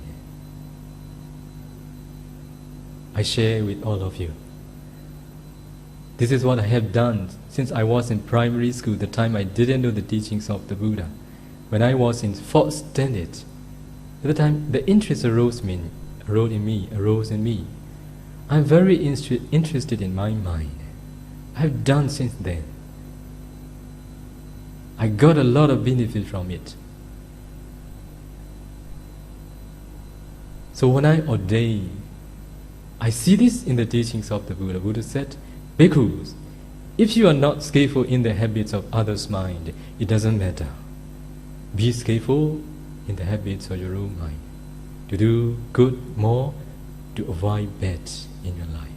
I share with all of you. This is what I have done since I was in primary school, the time I didn't know the teachings of the Buddha. When I was in 4th standard, at the time the interest arose in me. I'm very interested in my mind. I've done since then. I got a lot of benefit from it. So when I ordain, I see this in the teachings of the Buddha. Buddha said, Bhikkhus, if you are not skillful in the habits of others' mind, it doesn't matter. Be skillful in the habits of your own mind. To do good more, to avoid bad in your life.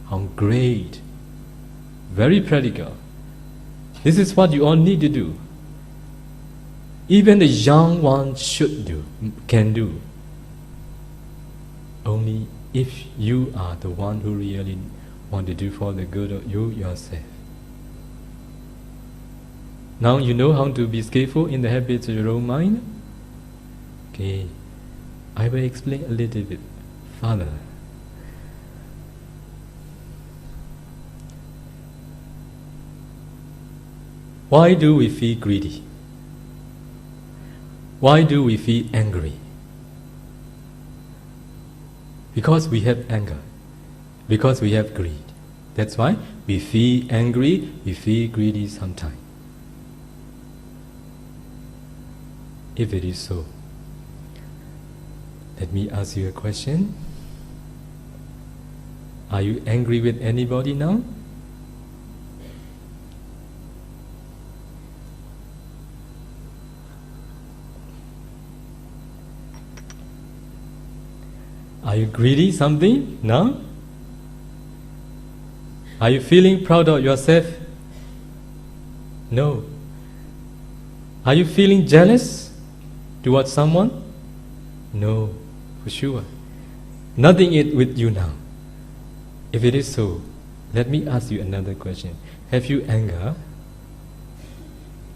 How great! Very practical. This is what you all need to do. Even the young ones can do. Only if you are the one who really want to do for the good of you yourself. Now you know how to be skillful in the habits of your own mind? Okay, I will explain a little bit further. Why do we feel greedy? Why do we feel angry? Because we have anger. Because we have greed. That's why we feel angry, we feel greedy sometimes. If it is so, let me ask you a question. Are you angry with anybody now? Are you greedy something? No? Are you feeling proud of yourself? No. Are you feeling jealous towards someone? No, for sure. Nothing is with you now. If it is so, let me ask you another question. Have you anger?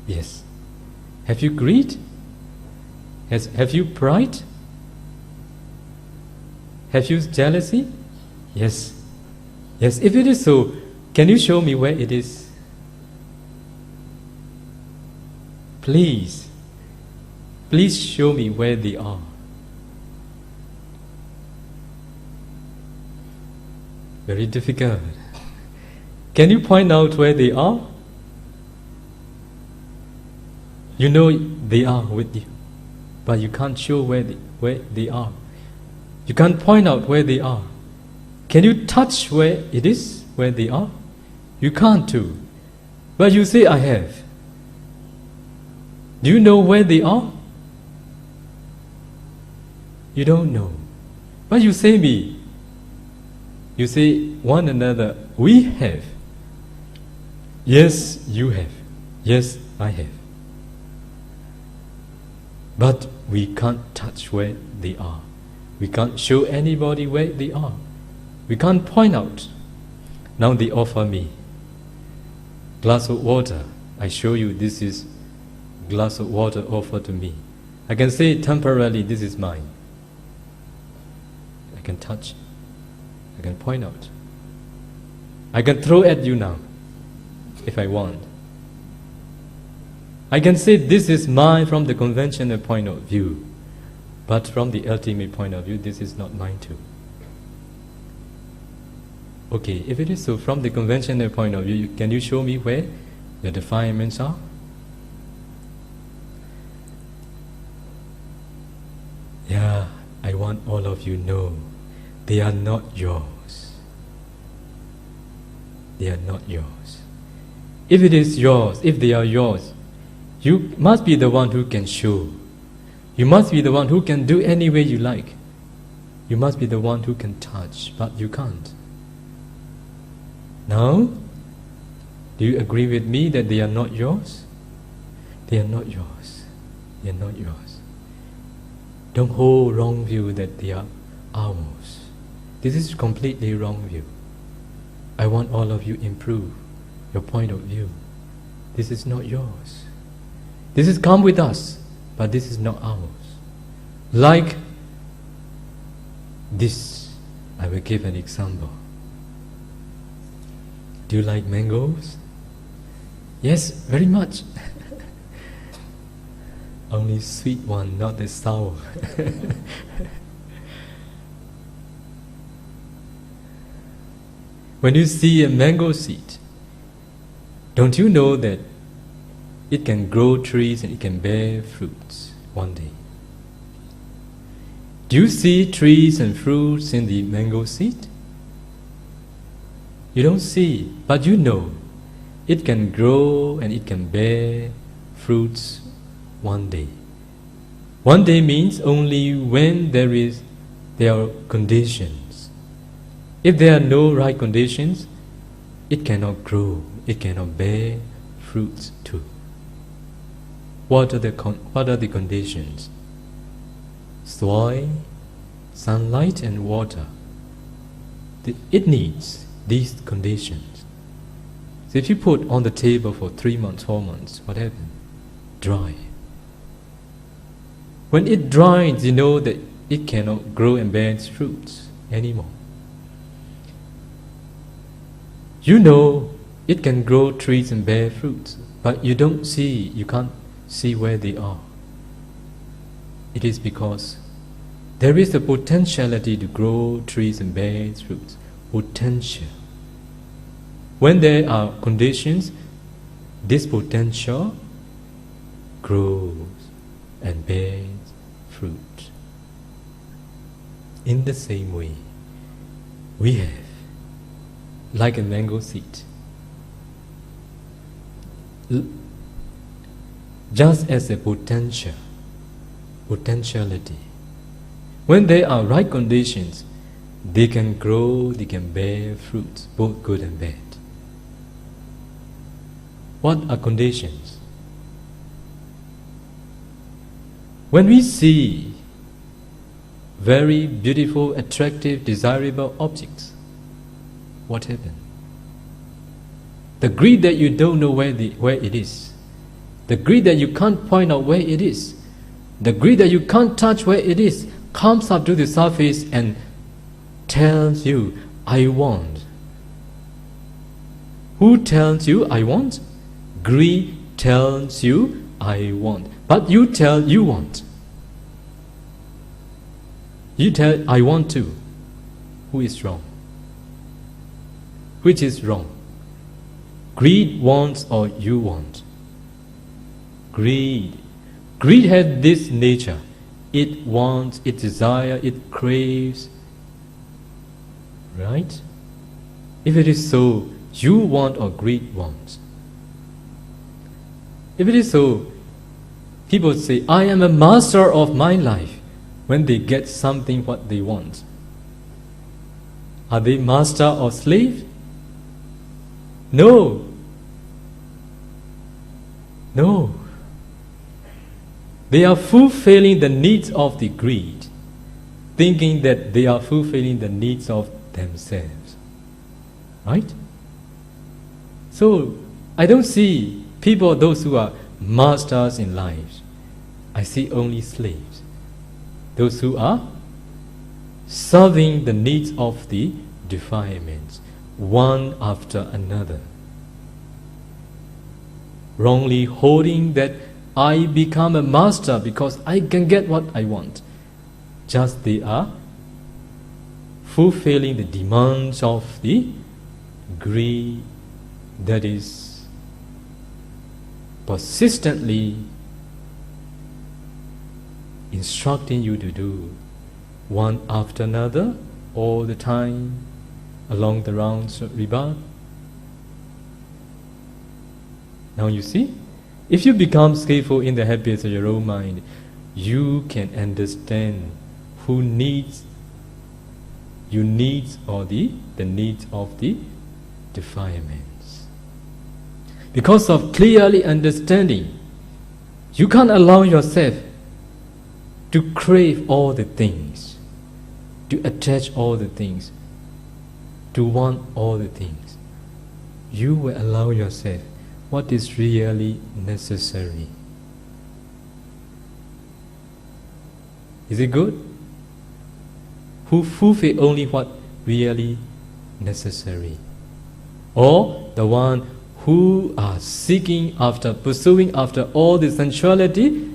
Yes. Have you greed? Have you pride? Have you jealousy? Yes. Yes, if it is so, can you show me where it is? Please. Please show me where they are. Very difficult. Can you point out where they are? You know they are with you, but you can't show where they are. You can't point out where they are. Can you touch where it is, where they are? You can't too. But you say, I have. Do you know where they are? You don't know. But you say me. You say one another, we have. Yes, you have. Yes, I have. But we can't touch where they are. We can't show anybody where they are. We can't point out. Now they offer me glass of water. I show you this is glass of water offered to me. I can say temporarily, this is mine. I can touch. I can point out. I can throw at you now, if I want. I can say this is mine from the conventional point of view, but from the ultimate point of view, this is not mine too. Okay, if it is so, from the conventional point of view, can you show me where the defilements are? Yeah, I want all of you to know, they are not yours. They are not yours. If it is yours, if they are yours, you must be the one who can show. You must be the one who can do any way you like. You must be the one who can touch, but you can't. Now, do you agree with me that they are not yours? They are not yours. They are not yours. Don't hold wrong view that they are ours. This is completely wrong view. I want all of you improve your point of view. This is not yours. This is come with us, but this is not ours. Like this, I will give an example. Do you like mangoes? Yes, very much. Only sweet one, not the sour. When you see a mango seed, don't you know that it can grow trees and it can bear fruits one day? Do you see trees and fruits in the mango seed? You don't see, but you know it can grow and it can bear fruits one day. One day means only when there are conditions. If there are no right conditions, it cannot grow, it cannot bear fruits too. What are the conditions? Soil, sunlight and water. It needs these conditions. So if you put on the table for 3 months, 4 months, what happens? Dry. When it dries, you know that it cannot grow and bear fruits anymore. You know it can grow trees and bear fruits, but you can't see where they are. It is because there is a potentiality to grow trees and bear fruits. Potential. When there are conditions, this potential grows and bears fruit. In the same way, we have, like a mango seed, just as a potentiality. When there are right conditions, they can grow, they can bear fruits, both good and bad. What are conditions? When we see very beautiful, attractive, desirable objects, what happens? The greed that you don't know where it is, the greed that you can't point out where it is, the greed that you can't touch where it is, comes up to the surface and tells you, I want. Who tells you, I want? Greed tells you, I want. But you tell you want. You tell, I want to. Who is wrong? Which is wrong? Greed wants or you want? Greed. Greed has this nature. It wants, it desires, it craves. Right? If it is so, you want or greed wants. If it is so, people say, I am a master of my life when they get something what they want. Are they master or slave? No. No. They are fulfilling the needs of the greed, thinking that they are fulfilling the needs of themselves. Right? So, I don't see people, those who are masters in life, I see only slaves. Those who are serving the needs of the defilements, one after another. Wrongly holding that I become a master because I can get what I want. Just they are fulfilling the demands of the greed that is persistently instructing you to do one after another all the time along the rounds of rebirth. Now you see, if you become skillful in the habits of your own mind, you can understand who needs your needs or the needs of the defilements. Because of clearly understanding, you can't allow yourself to crave all the things, to attach all the things, to want all the things. You will allow yourself what is really necessary. Is it good? Who fulfill only what really necessary? Or the one who are seeking after, pursuing after all the sensuality,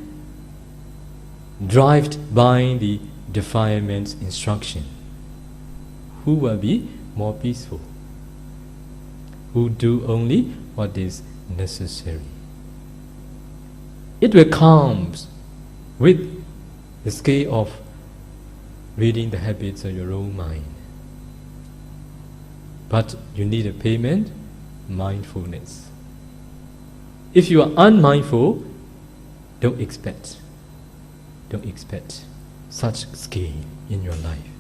driven by the defilement's instruction? Who will be more peaceful? Who do only what is necessary? It will come with the scale of reading the habits of your own mind. But you need a payment, mindfulness. If you are unmindful, don't expect such skill in your life.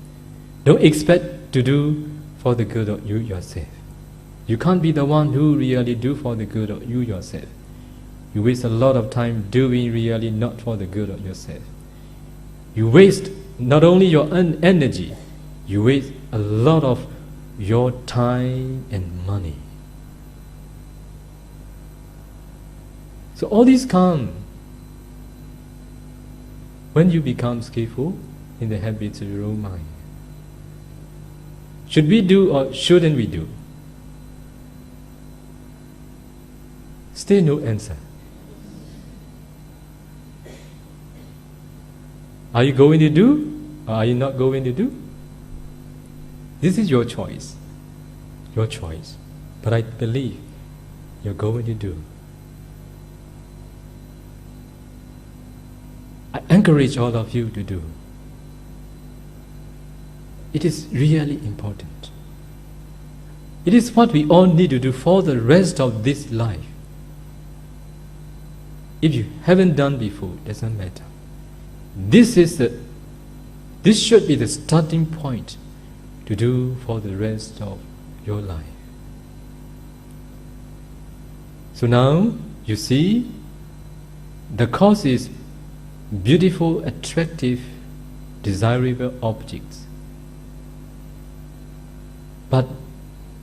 Don't expect to do for the good of you yourself. You can't be the one who really do for the good of you yourself. You waste a lot of time doing really not for the good of yourself. You waste not only your energy, you waste a lot of your time and money. So all these come when you become skillful in the habits of your own mind. Should we do or shouldn't we do? Still no answer. Are you going to do or are you not going to do? This is your choice. Your choice. But I believe you're going to do. I encourage all of you to do. It is really important. It is what we all need to do for the rest of this life. If you haven't done before, it doesn't matter. This should be the starting point to do for the rest of your life. So now you see the cause is beautiful, attractive, desirable objects. But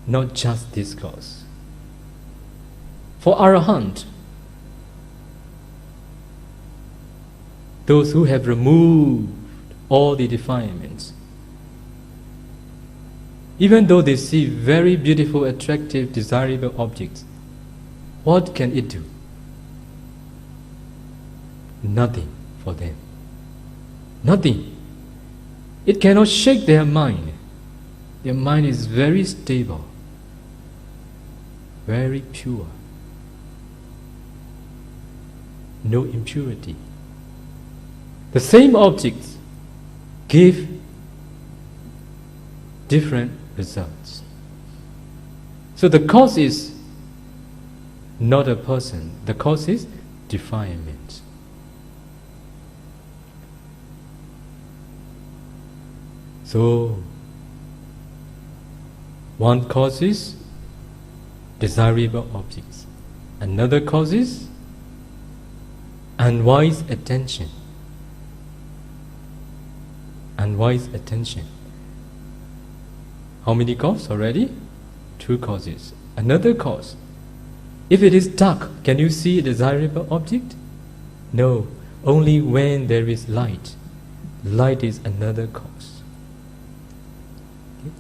not just this cause. For Arahant, those who have removed all the defilements, even though they see very beautiful, attractive, desirable objects, what can it do? Nothing for them. Nothing. It cannot shake their mind. Their mind is very stable, very pure. No impurity. The same objects give different results. So the cause is not a person, the cause is defilement. So one cause is desirable objects, another cause is unwise attention. Unwise attention. How many causes already? 2 causes. Another cause, If it is dark, can you see a desirable object? No, only when there is light. Light is another cause. Okay?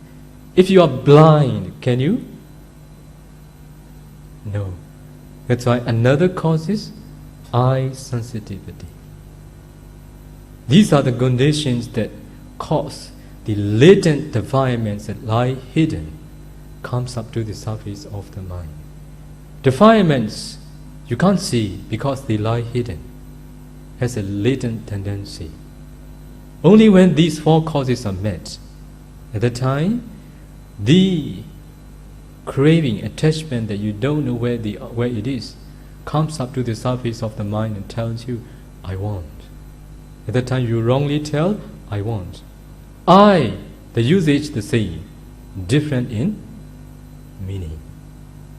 If you are blind, can you? No. That's why another cause is eye sensitivity. These are the conditions that cause the latent defilements that lie hidden comes up to the surface of the mind. Defilements you can't see because they lie hidden, has a latent tendency. Only when these four causes are met, at the time, the craving, attachment that you don't know where it is, comes up to the surface of the mind and tells you, I want. At that time you wrongly tell, I want. I, the usage the same, different in meaning,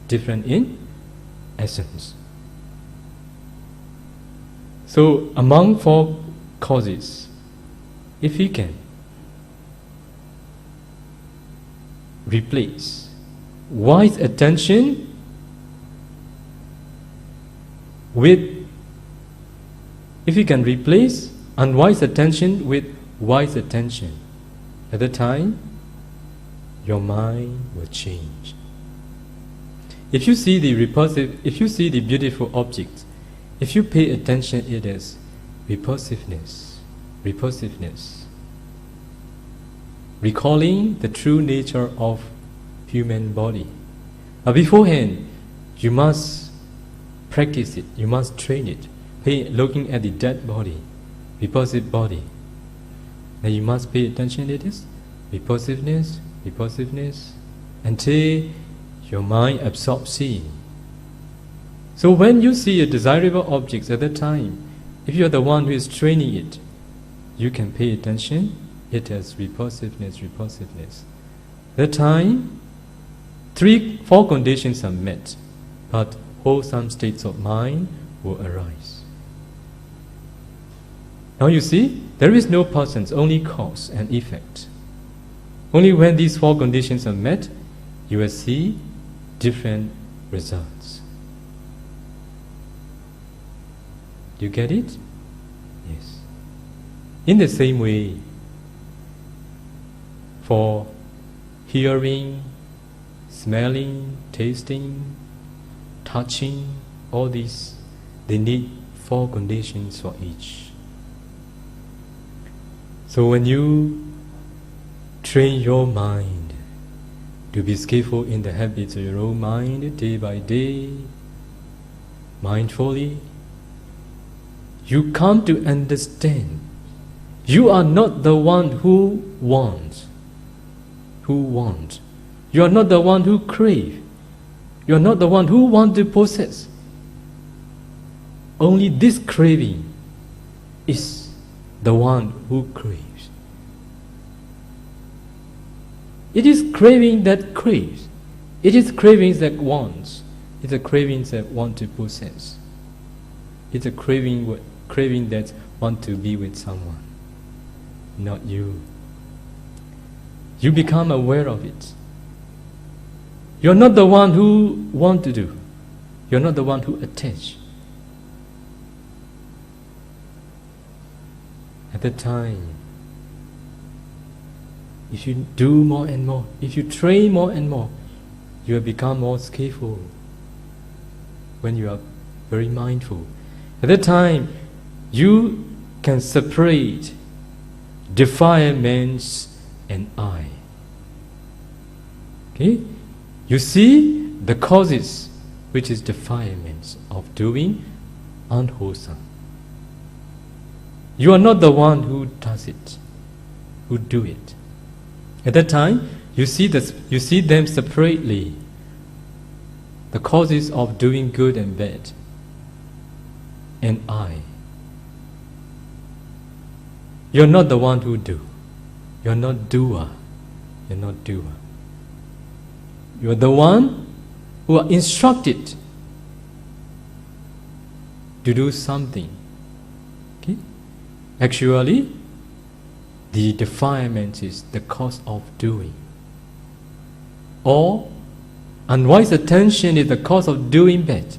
different in essence. So among four causes, if we can replace wise attention with, if you can replace unwise attention with wise attention, at the time your mind will change. If you see the repulsive, if you see the beautiful object, if you pay attention, it is repulsiveness, recalling the true nature of human body. But beforehand, you must practice it, you must train it. Looking at the dead body, repulsive body. Then you must pay attention, it is repulsiveness, until your mind absorbs seeing. So when you see a desirable object at that time, if you are the one who is training it, you can pay attention, it has repulsiveness. That time, 4 conditions are met, but wholesome states of mind will arise. Now you see, there is no persons, only cause and effect. Only when these 4 conditions are met, you will see different results. You get it? Yes. In the same way, for hearing, smelling, tasting, touching, all these, they need 4 conditions for each. So when you train your mind to be skillful in the habits of your own mind day by day, mindfully, you come to understand you are not the one who wants. You are not the one who crave. You are not the one who wants to possess. Only this craving is the one who craves. It is craving that craves. It is cravings that wants. It's a cravings that want to possess. It's a craving that want to be with someone, not you. You become aware of it. You're not the one who want to do. You're not the one who attach. At the time, if you do more and more, if you train more and more, you will become more skillful when you are very mindful. At that time, you can separate defilements and I. Okay? You see the causes, which is defilements of doing unwholesome. You are not the one who does it, who do it. At that time, you see them separately. The causes of doing good and bad, and I. You're not the one who do. You're not doer. You're the one who are instructed to do something. Okay? Actually, the defilement is the cause of doing. Or Unwise attention is the cause of doing bad.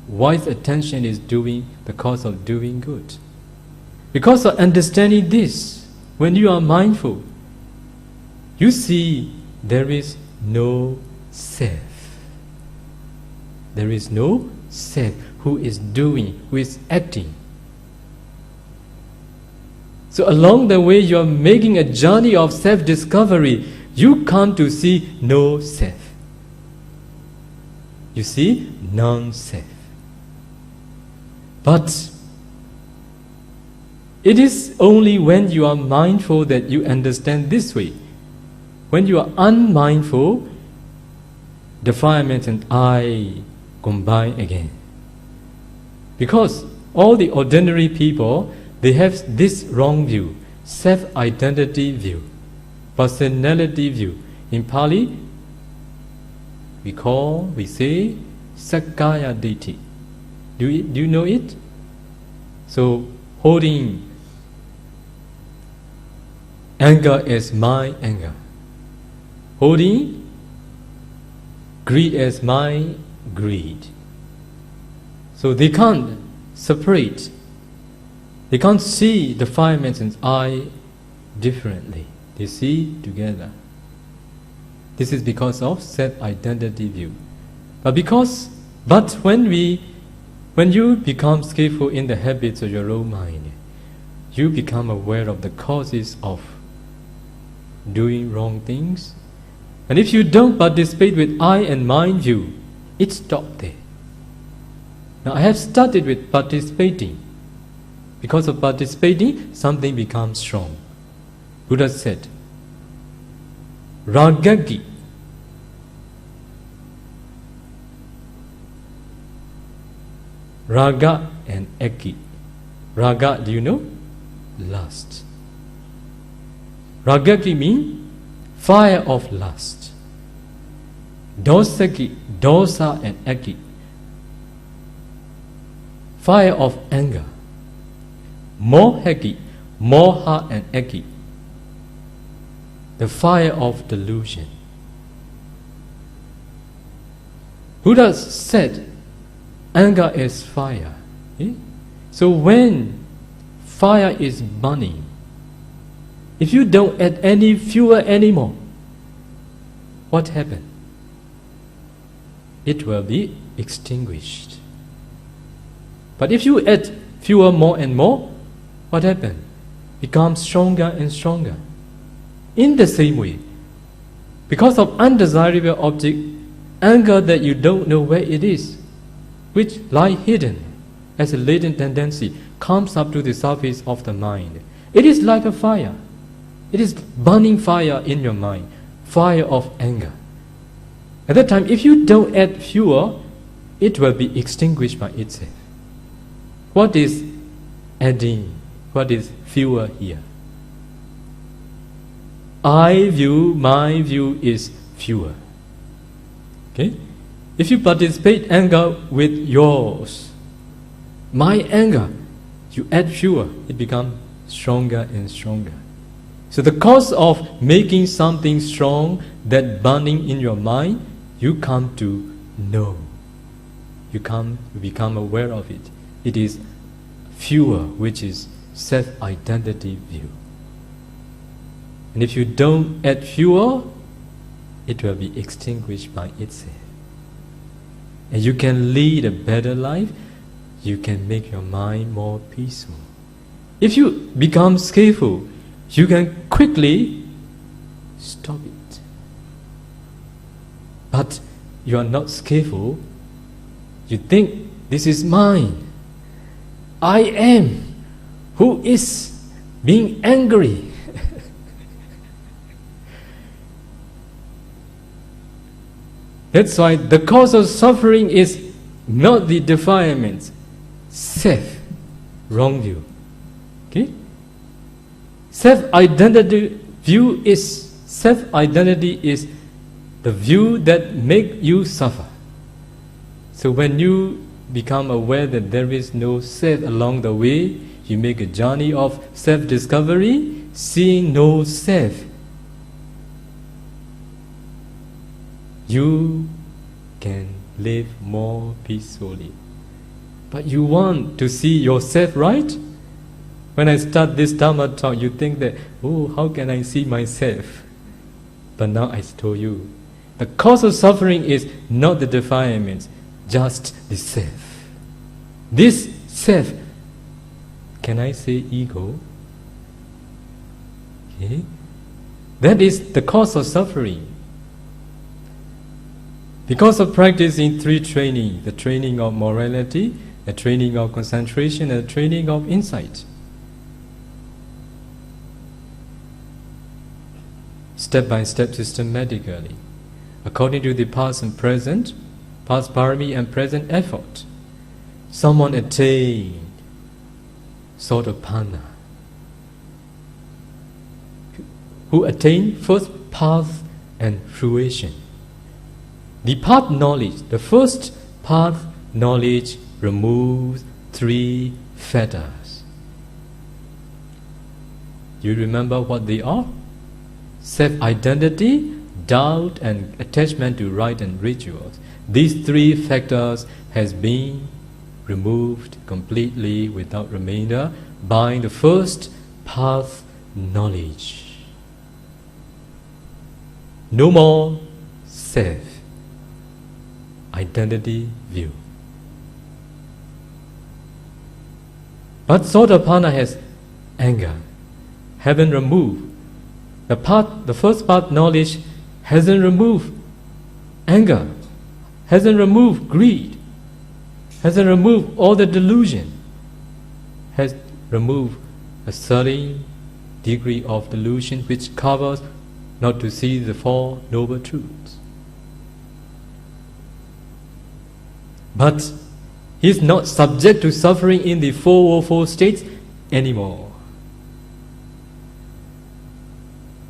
Wise attention is the cause of doing good. Because of understanding this, when you are mindful, you see there is no self. There is no self who is doing, who is acting. So along the way you are making a journey of self-discovery, you come to see no self. You see non-self. But it is only when you are mindful that you understand this way. When you are unmindful, defilement and I combine again. Because all the ordinary people, they have this wrong view, self-identity view, personality view. In Pali, we say Sakkaya Ditthi. Do you know it? So, holding anger as my anger, holding greed as my greed. So they can't separate. They can't see the five mentions I differently. They see together. This is because of self-identity view. But when you become skillful in the habits of your own mind, you become aware of the causes of doing wrong things. And if you don't participate with I and mind view, it stops there. Now I have started with participating. Because of participating, something becomes strong. Buddha said, Ragagi. Raga and Eki. Raga, do you know? Lust. Ragaki means fire of lust. Dosaki, dosa and Eki. Fire of anger. Mohaki, moha and Eki. The fire of delusion. Buddha said, anger is fire. So when fire is burning, if you don't add any fuel anymore, what happens? It will be extinguished. But if you add fuel more and more, what happens? Becomes stronger and stronger. In the same way, because of undesirable object, anger that you don't know where it is, which lie hidden as a latent tendency, comes up to the surface of the mind. It is like a fire. It is burning fire in your mind, fire of anger. At that time, if you don't add fuel, it will be extinguished by itself. What is adding? What is fuel here? I view, my view is fuel. Okay? If you participate anger with yours, my anger, you add fuel, it becomes stronger and stronger. So the cause of making something strong, that burning in your mind, you come to know. You become aware of it. It is fuel, which is self-identity view. And if you don't add fuel, it will be extinguished by itself. And you can lead a better life, you can make your mind more peaceful. If you become skillful, you can quickly stop it. But you are not skillful, you think this is mine. I am who is being angry. That's why the cause of suffering is not the defilements, self, wrong view. Okay? Self-identity is the view that make you suffer. So when you become aware that there is no self along the way, you make a journey of self-discovery, seeing no self. You can live more peacefully. But you want to see yourself right? When I start this Dharma talk, you think that, oh, how can I see myself? But now I told you, the cause of suffering is not the defilements, just the self. This self, can I say ego? Okay? That is the cause of suffering. Because of practicing three training, the training of morality, the training of concentration, and the training of insight. Step by step, systematically, according to the past and present, past parami and present effort, someone attained Sotapanna, who attained first path and fruition. The path knowledge, the first path knowledge removes three fetters. You remember what they are? Self-identity, doubt, and attachment to rite and rituals. These three factors has been removed completely without remainder by the first path knowledge. No more self-identity view. But Sotapanna has anger, haven't removed. The first path knowledge hasn't removed anger, hasn't removed greed, hasn't removed all the delusion, has removed a certain degree of delusion which covers not to see the Four Noble Truths. But he is not subject to suffering in the 404 states anymore.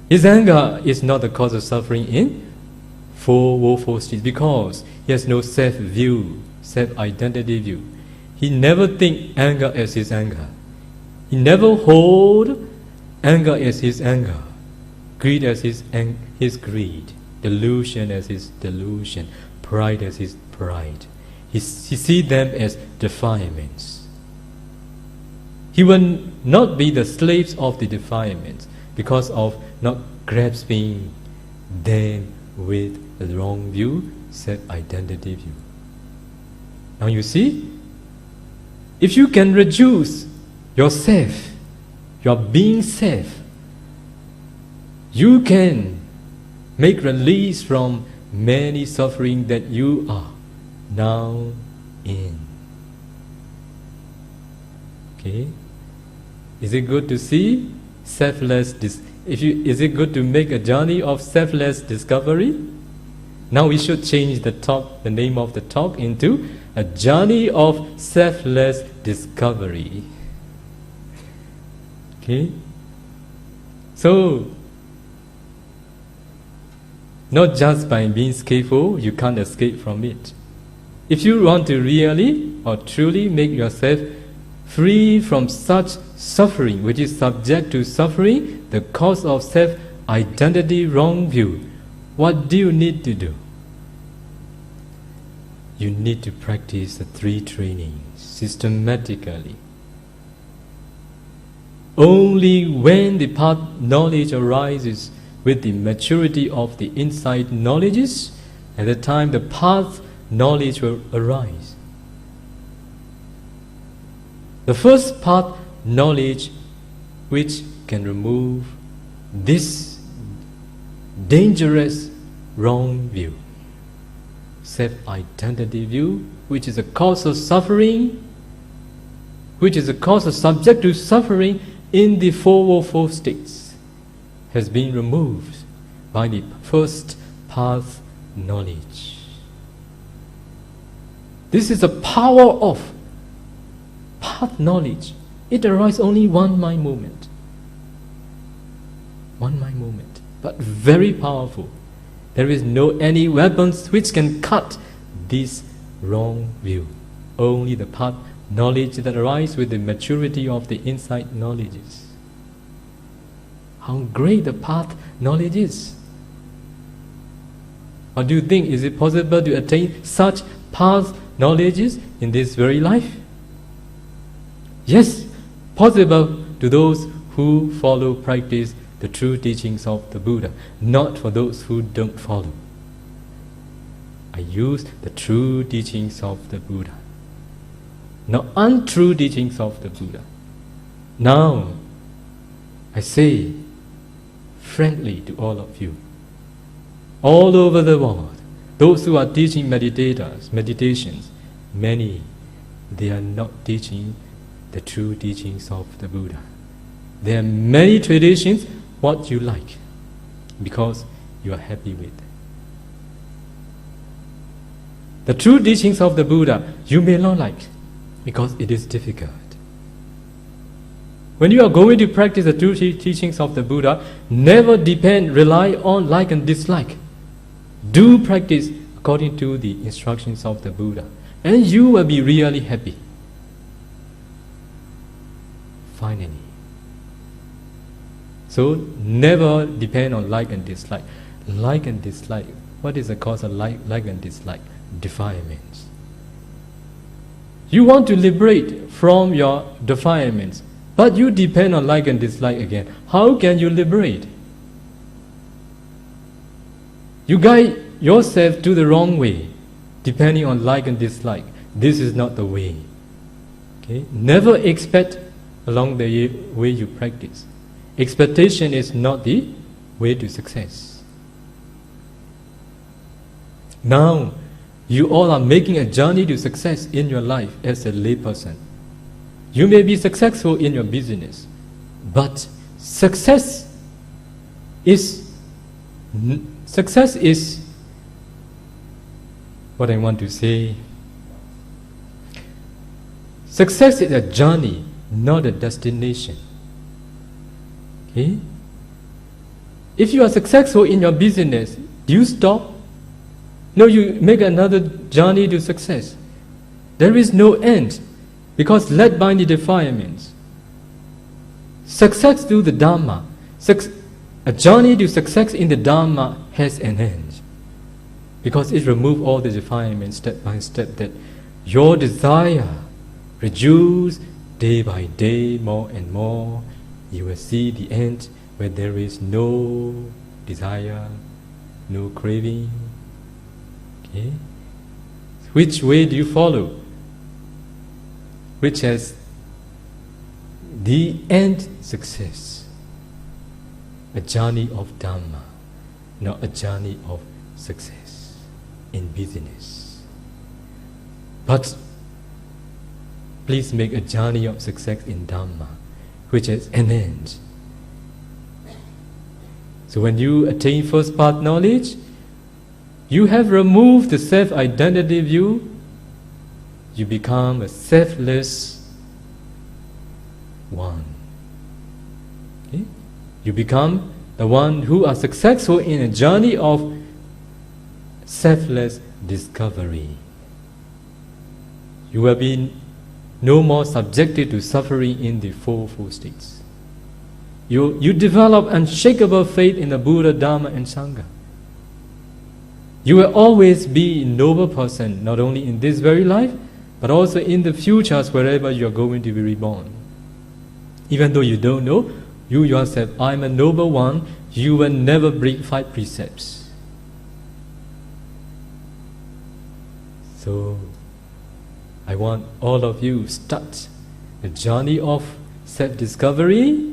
His anger is not the cause of suffering in 404 states because he has no self-view, self-identity view. He never thinks anger as his anger. He never holds anger as his anger, greed as his greed, delusion as his delusion, pride as his pride. He sees them as defilements. He will not be the slaves of the defilements because of not grasping them with the wrong view, self-identity view. Now you see, if you can reduce yourself, your being self, you can make release from many suffering that you are now in. Okay? Is it good to see selfless? Is it good to make a journey of selfless discovery? Now we should change the name of the talk into a journey of selfless discovery. Okay? So, not just by being skillful, you can't escape from it. If you want to really or truly make yourself free from such suffering, which is subject to suffering, the cause of self-identity wrong view, what do you need to do? You need to practice the three trainings systematically. Only when the path knowledge arises with the maturity of the insight knowledges, at the time the path knowledge will arise. The first path knowledge which can remove this dangerous wrong view, self-identity view, which is a cause of suffering, which is a cause of subject to suffering in the 404 states, has been removed by the first path knowledge. This is the power of path knowledge. It arises only one mind movement. One mind movement, but very powerful. There is no any weapons which can cut this wrong view. Only the path knowledge that arises with the maturity of the insight knowledges. How great the path knowledge is. Or do you think is it possible to attain such past knowledges in this very life? Yes, possible to those who follow, practice the true teachings of the Buddha, not for those who don't follow. I use the true teachings of the Buddha, not untrue teachings of the Buddha. Now, I say frankly to all of you, all over the world, those who are teaching meditations, many, they are not teaching the true teachings of the Buddha. There are many traditions, what you like, because you are happy with. The true teachings of the Buddha, you may not like, because it is difficult. When you are going to practice the true teachings of the Buddha, never rely on like and dislike. Do practice according to the instructions of the Buddha, and you will be really happy. Finally. So never depend on like and dislike. Like and dislike. What is the cause of like and dislike? Defilements. You want to liberate from your defilements, but you depend on like and dislike again. How can you liberate? You guide yourself to the wrong way, depending on like and dislike. This is not the way. Okay? Never expect along the way you practice. Expectation is not the way to success. Now, you all are making a journey to success in your life as a layperson. You may be successful in your business, but success is what I want to say. Success is a journey, not a destination. Okay? If you are successful in your business, do you stop? No, you make another journey to success. There is no end, because led by the defilements. Success to the Dharma, a journey to success in the Dharma has an end, because it removes all the defilements step by step, that your desire reduce day by day more and more. You will see the end where there is no desire, no craving. Okay? Which way do you follow? Which has the end success? A journey of Dhamma, not a journey of success in business. But please make a journey of success in Dhamma, which has an end. So when you attain first path knowledge, you have removed the self-identity view. You become a selfless one. Okay? You become the one who are successful in a journey of selfless discovery. You will be no more subjected to suffering in the fourfold states. You develop unshakable faith in the Buddha, Dharma and Sangha. You will always be a noble person, not only in this very life, but also in the futures wherever you are going to be reborn. Even though you don't know, you yourself, I am a noble one, you will never break 5 precepts. So, I want all of you start a journey of self-discovery.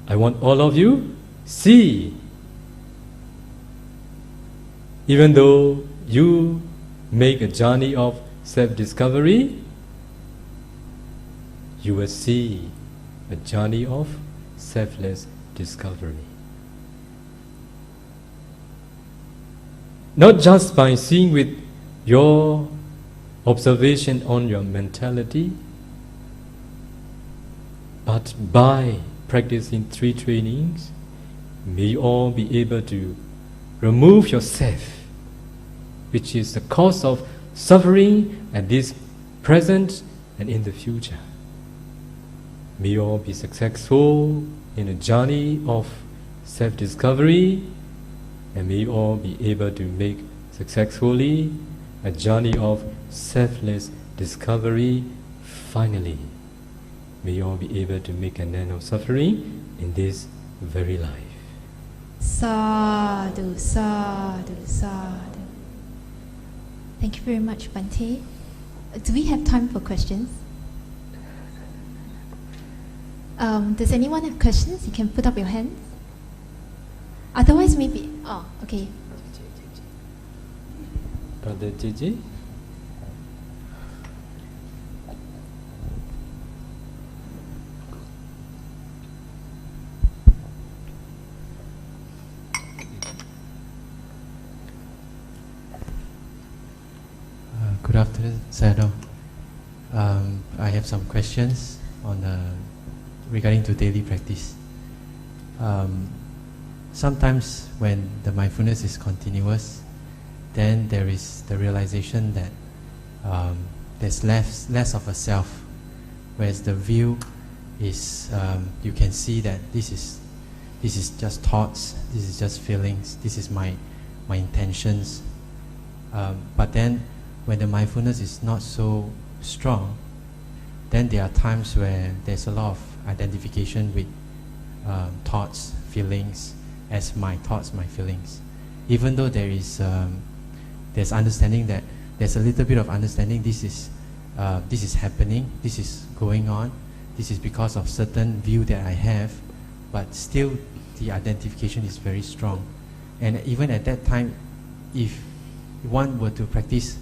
I want all of you see, even though you make a journey of self-discovery, you will see a journey of selfless discovery. Not just by seeing with your observation on your mentality, but by practicing 3 trainings, may you all be able to remove yourself, which is the cause of suffering at this present and in the future. May you all be successful in a journey of self-discovery, and may all be able to make successfully a journey of selfless discovery finally. May all be able to make an end of suffering in this very life. Sadhu, sadhu, sadhu. Thank you very much, Bhante. Do we have time for questions? Does anyone have questions? You can put up your hand. Otherwise, maybe. Oh, okay. Brother Gigi. Good afternoon, Sayadaw. I have some questions on regarding to daily practice. Sometimes when the mindfulness is continuous, then there is the realization that there's less of a self, whereas the view is you can see that this is just thoughts, this is just feelings, this is my intentions. But then when the mindfulness is not so strong, then there are times where there's a lot of identification with thoughts, feelings, as my thoughts, my feelings. Even though there is there's understanding that there's a little bit of understanding this is happening, this is going on, this is because of certain view that I have, but still the identification is very strong. And even at that time, if one were to practice,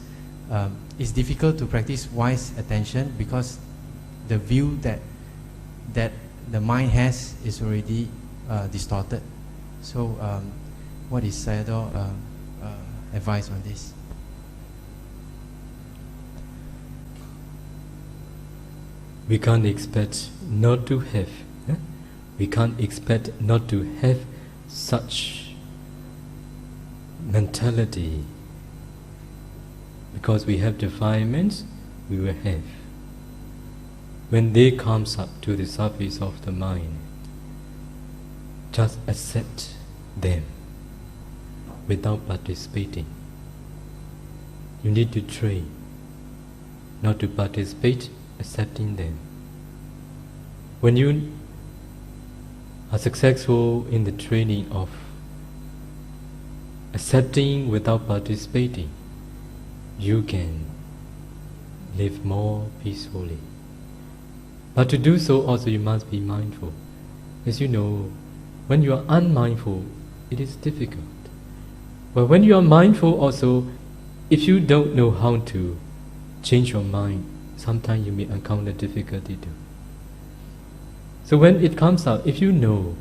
it's difficult to practice wise attention because the view that the mind has is already distorted. So what is Sayadaw advice on this? We can't expect not to have. We can't expect not to have such mentality. Because we have defilements, we will have. When they comes up to the surface of the mind, just accept them without participating. You need to train not to participate, accepting them. When you are successful in the training of accepting without participating, you can live more peacefully. But to do so also you must be mindful. As you know, when you are unmindful, it is difficult. But when you are mindful also, if you don't know how to change your mind, sometimes you may encounter difficulty too. So when it comes out, if you know,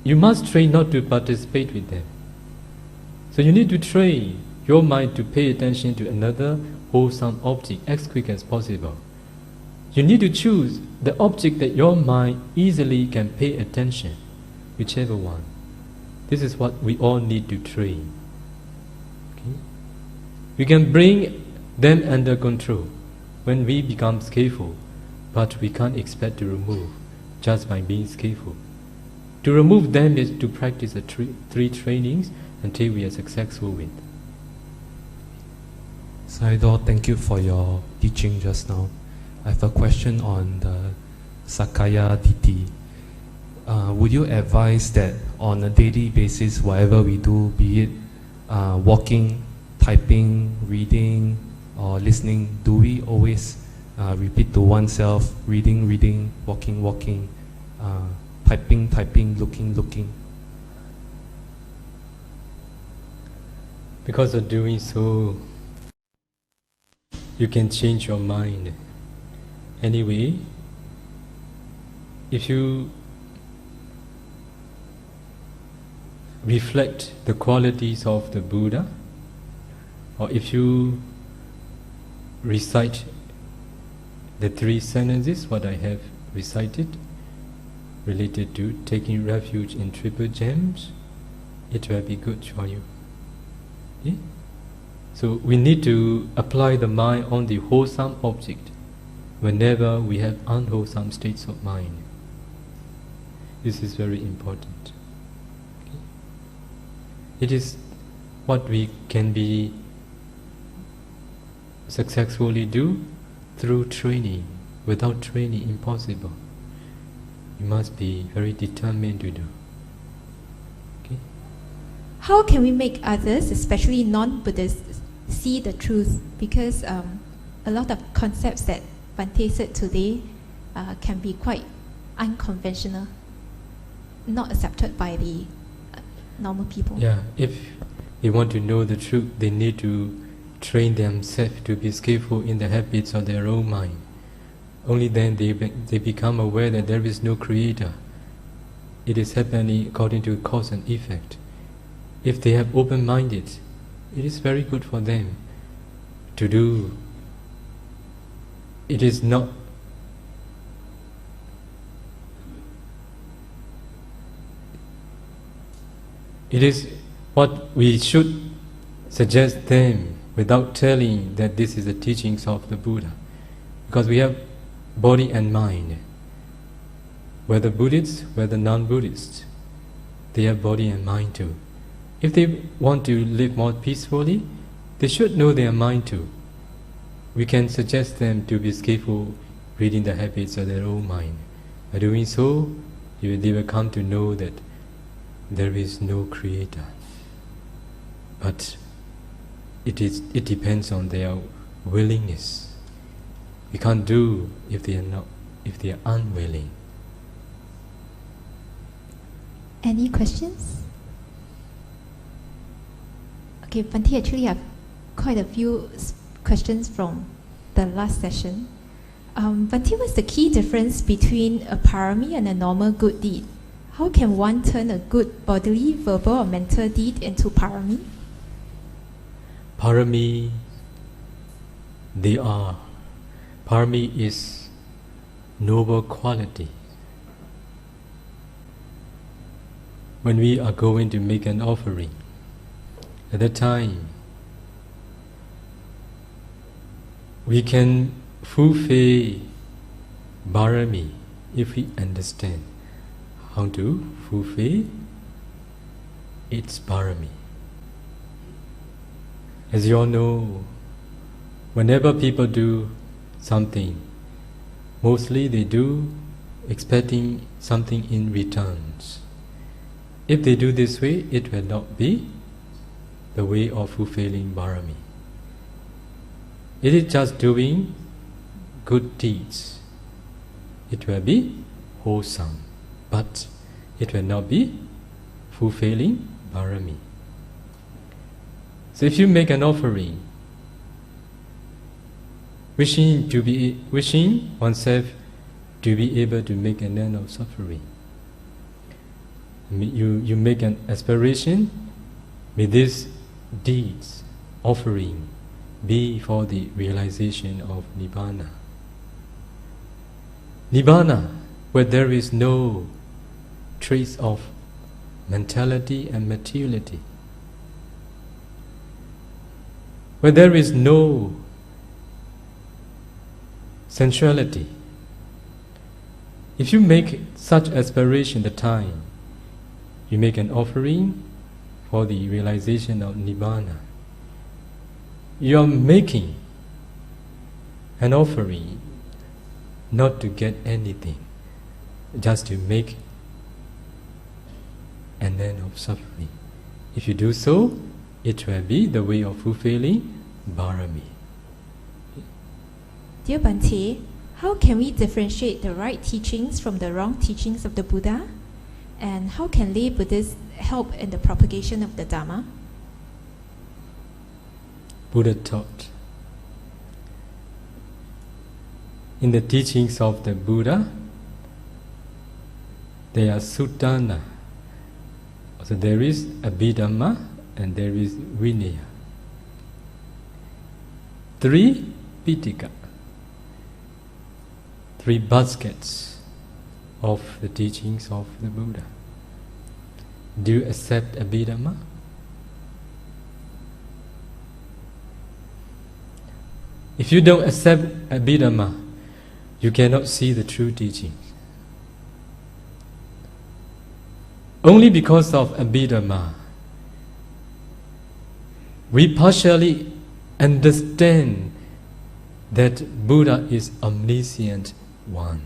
you must train not to participate with them. So you need to train your mind to pay attention to another wholesome object as quick as possible. You need to choose the object that your mind easily can pay attention, whichever one. This is what we all need to train. Okay? We can bring them under control when we become skillful, but we can't expect to remove just by being skillful. To remove them is to practice the three trainings until we are successful with. Sayadaw, thank you for your teaching just now. I have a question on the Sakaya Ditti. Would you advise that on a daily basis, whatever we do, be it walking, typing, reading, or listening, do we always repeat to oneself, reading, walking, typing, looking? Because of doing so, you can change your mind. Anyway, if you reflect the qualities of the Buddha, or if you recite the 3 sentences, what I have recited, related to taking refuge in triple gems, it will be good for you. Okay? So we need to apply the mind on the wholesome object whenever we have unwholesome states of mind. This is very important. It is what we can be successfully do through training. Without training, impossible. You must be very determined to do. Okay? How can we make others, especially non-Buddhists, see the truth? Because a lot of concepts that Bhante said today can be quite unconventional, not accepted by the normal people. Yeah, if they want to know the truth, they need to train themselves to be skillful in the habits of their own mind. Only then they become aware that there is no creator. It is happening according to cause and effect. If they have open-minded, it is very good for them to do. It is not it is what we should suggest them without telling that this is the teachings of the Buddha. Because we have body and mind. Whether Buddhists, whether non-Buddhists, they have body and mind too. If they want to live more peacefully, they should know their mind too. We can suggest them to be skillful reading the habits of their own mind. By doing so, they will come to know that there is no creator. But it depends on their willingness. We can't do if they are unwilling. Any questions? Okay, Bhante actually have quite a few questions from the last session. Bhante, what's the key difference between a parami and a normal good deed? How can one turn a good bodily, verbal or mental deed into parami? Parami, parami is noble quality. When we are going to make an offering, at that time, we can fulfill parami if we understand how to fulfill its parami. As you all know, whenever people do something, mostly they do expecting something in returns. If they do this way, it will not be the way of fulfilling parami. It is just doing good deeds. It will be wholesome, but it will not be fulfilling parami. So if you make an offering, wishing oneself to be able to make an end of suffering, you make an aspiration, may these deeds, offering, be for the realization of Nibbana. Nibbana, where there is no trace of mentality and materiality, where there is no sensuality. If you make such aspiration the time you make an offering for the realization of Nibbana, you are making an offering not to get anything, just to make an end of suffering. If you do so, it will be the way of fulfilling parami. Dear Bhante, how can we differentiate the right teachings from the wrong teachings of the Buddha? And how can lay Buddhists help in the propagation of the Dhamma? Buddha taught. In the teachings of the Buddha, there are Suttana. So there is Abhidhamma and there is Vinaya. 3 Pitaka. 3 baskets of the teachings of the Buddha. Do you accept Abhidhamma? If you don't accept Abhidhamma, you cannot see the true teachings. Only because of Abhidhamma, we partially understand that Buddha is omniscient one.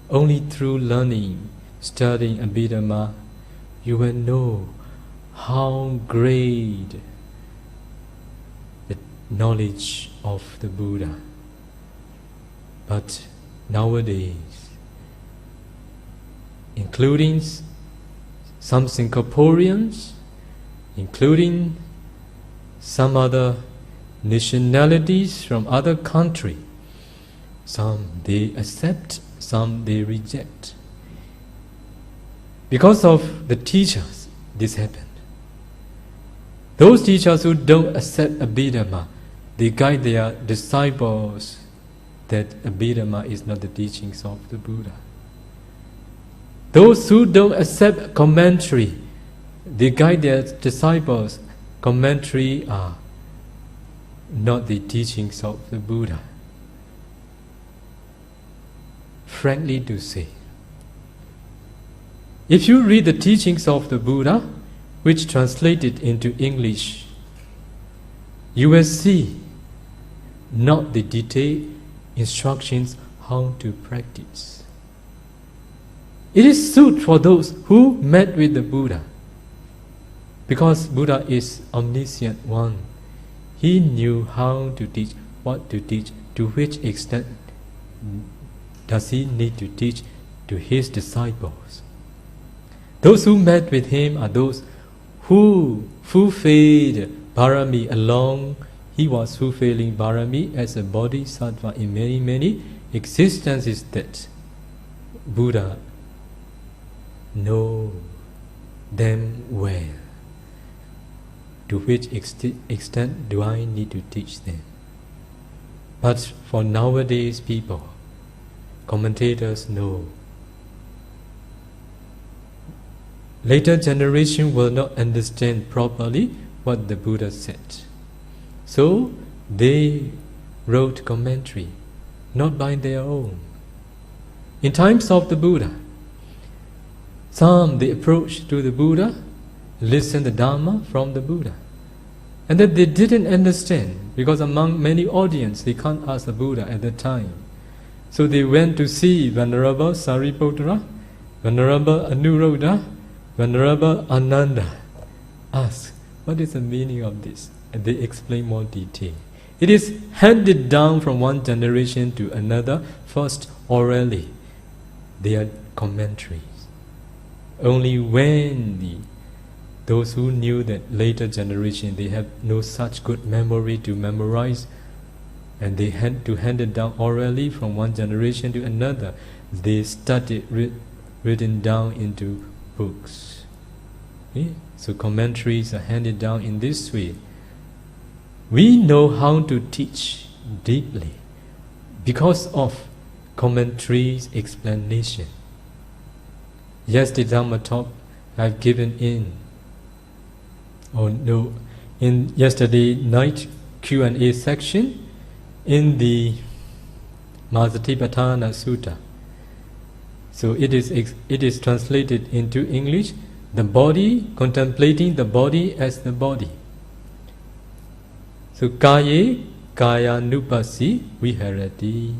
Only through learning, studying Abhidhamma, you will know how great the knowledge of the Buddha. But nowadays, including some Singaporeans, including some other nationalities from other countries, some they accept, some they reject. Because of the teachers, this happened. Those teachers who don't accept Abhidhamma, they guide their disciples that Abhidhamma is not the teachings of the Buddha. Those who don't accept commentary, they guide their disciples. Commentary are not the teachings of the Buddha. Frankly to say, if you read the teachings of the Buddha, which translated into English, you will see not the detailed instructions how to practice. It is suit for those who met with the Buddha, because Buddha is omniscient one. He knew how to teach, what to teach, to which extent does he need to teach to his disciples. Those who met with him are those who fulfilled Bharami along. He was fulfilling Bharami as a bodhisattva in many, many existences that Buddha know them well. To which extent do I need to teach them? But for nowadays people, commentators know. Later generation will not understand properly what the Buddha said. So they wrote commentary, not by their own. In times of the Buddha, some they approached to the Buddha, listened the Dharma from the Buddha, and that they didn't understand, because among many audience they can't ask the Buddha at that time. So they went to see Venerable Sariputta, Venerable Anuruddha, Venerable Ananda, asked, what is the meaning of this? And they explain more detail. It is handed down from one generation to another, first orally. They are commentaries. Only when those who knew that later generation, they have no such good memory to memorize, and they had to hand it down orally from one generation to another, they studied written down into books. Okay? So commentaries are handed down in this way. We know how to teach deeply because of commentaries explanation. Yesterday's Dhamma talk I've given in yesterday night Q&A section in the Masatipatthana Sutta. So it is translated into English, the body, contemplating the body as the body. So kaye kayanupassi viharati.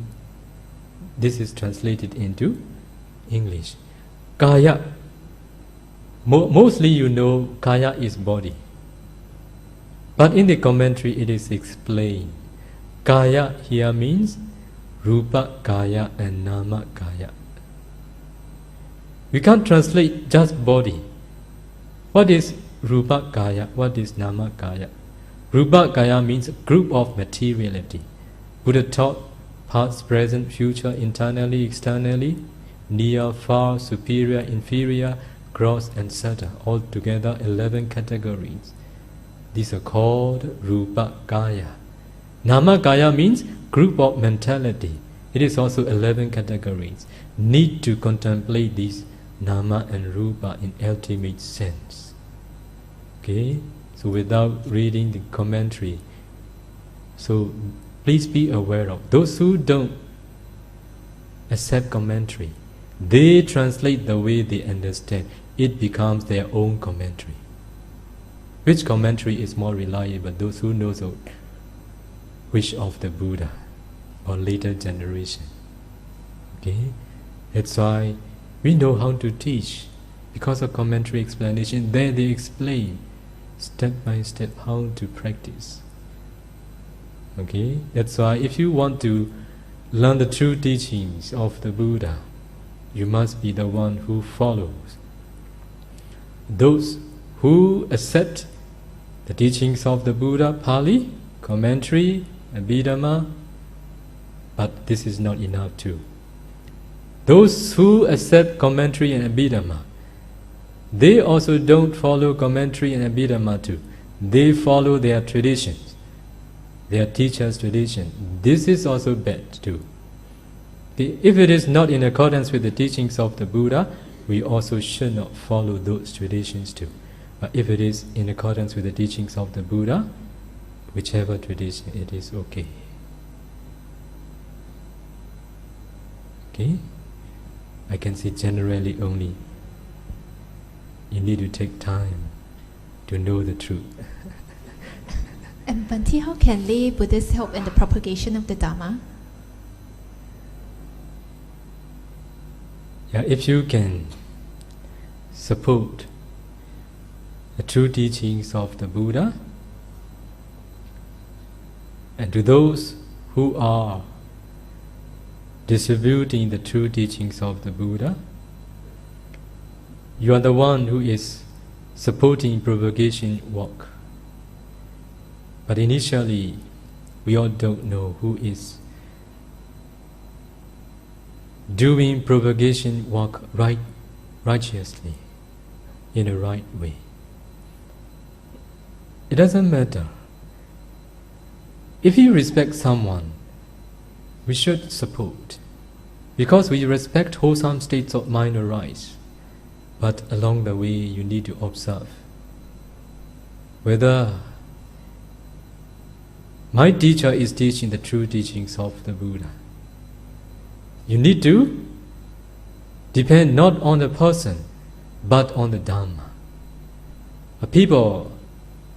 This is translated into English. Kaya, mostly you know kaya is body. But in the commentary it is explained. Kaya here means Rupa Kaya and Nama Kaya. We can't translate just body. What is Rupa Kaya? What is Nama Kaya? Rupa Kaya means a group of materiality. Buddha taught past, present, future, internally, externally, near, far, superior, inferior, gross and subtle. Altogether 11 categories. These are called Rupa Kaya. Nama Kaya means group of mentality. It is also 11 categories. Need to contemplate these Nama and Rupa in ultimate sense. Okay? So without reading the commentary, so please be aware of those who don't accept commentary. They translate the way they understand. It becomes their own commentary. Which commentary is more reliable? Those who know which of the Buddha or later generation. Okay, that's why we know how to teach, because of commentary explanation. There they explain step by step how to practice. Okay, that's why if you want to learn the true teachings of the Buddha, you must be the one who follows. Those who accept the teachings of the Buddha, Pali, commentary, Abhidhamma, but this is not enough too. Those who accept commentary and Abhidhamma, they also don't follow commentary and Abhidhamma too. They follow their traditions, their teachers' tradition. This is also bad too. If it is not in accordance with the teachings of the Buddha, we also should not follow those traditions too. But if it is in accordance with the teachings of the Buddha, whichever tradition, it is okay. Okay? I can say generally only. You need to take time to know the truth. And Bhante, how can lay Buddhists help in the propagation of the Dharma? Yeah, if you can support the true teachings of the Buddha, and to those who are distributing the true teachings of the Buddha, you are the one who is supporting propagation work. But initially, we all don't know who is doing propagation work righteously, in a right way. It doesn't matter. If you respect someone, we should support, because we respect wholesome states of mind arise. But along the way, you need to observe whether my teacher is teaching the true teachings of the Buddha. You need to depend not on the person, but on the Dhamma. People,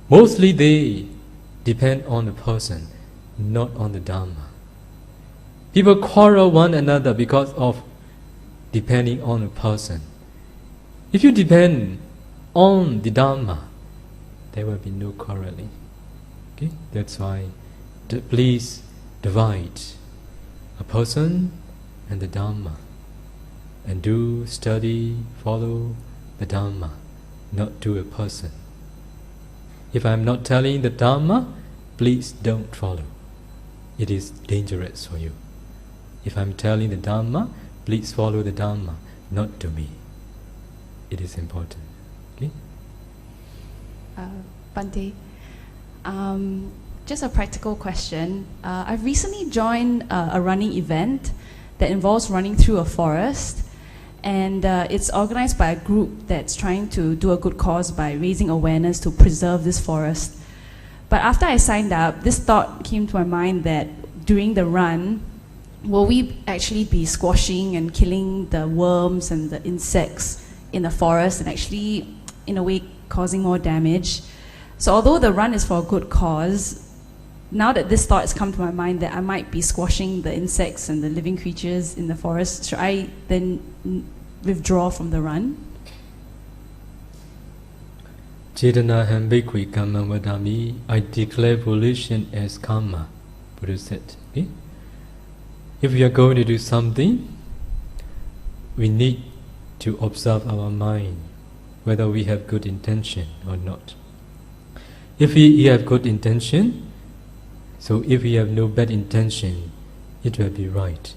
mostly they depend on the person, not on the Dhamma. People quarrel one another because of depending on a person. If you depend on the Dhamma, there will be no quarreling. Okay? That's why please divide a person and the Dhamma, and do study, follow the Dhamma, not do a person. If I am not telling the Dhamma, please don't follow. It is dangerous for you. If I am telling the Dhamma, please follow the Dhamma, not to me. It is important. Okay? Bhante, just a practical question. I've recently joined a running event that involves running through a forest, and it's organized by a group that's trying to do a good cause by raising awareness to preserve this forest. But after I signed up, this thought came to my mind that during the run, will we actually be squashing and killing the worms and the insects in the forest and actually, in a way, causing more damage? So although the run is for a good cause, now that this thought has come to my mind that I might be squashing the insects and the living creatures in the forest, should I then withdraw from the run? Chetana hambikwi kamma vadami, I declare volition as karma, Buddha said. Okay? If we are going to do something, we need to observe our mind, whether we have good intention or not. If we have good intention, so if we have no bad intention, it will be right.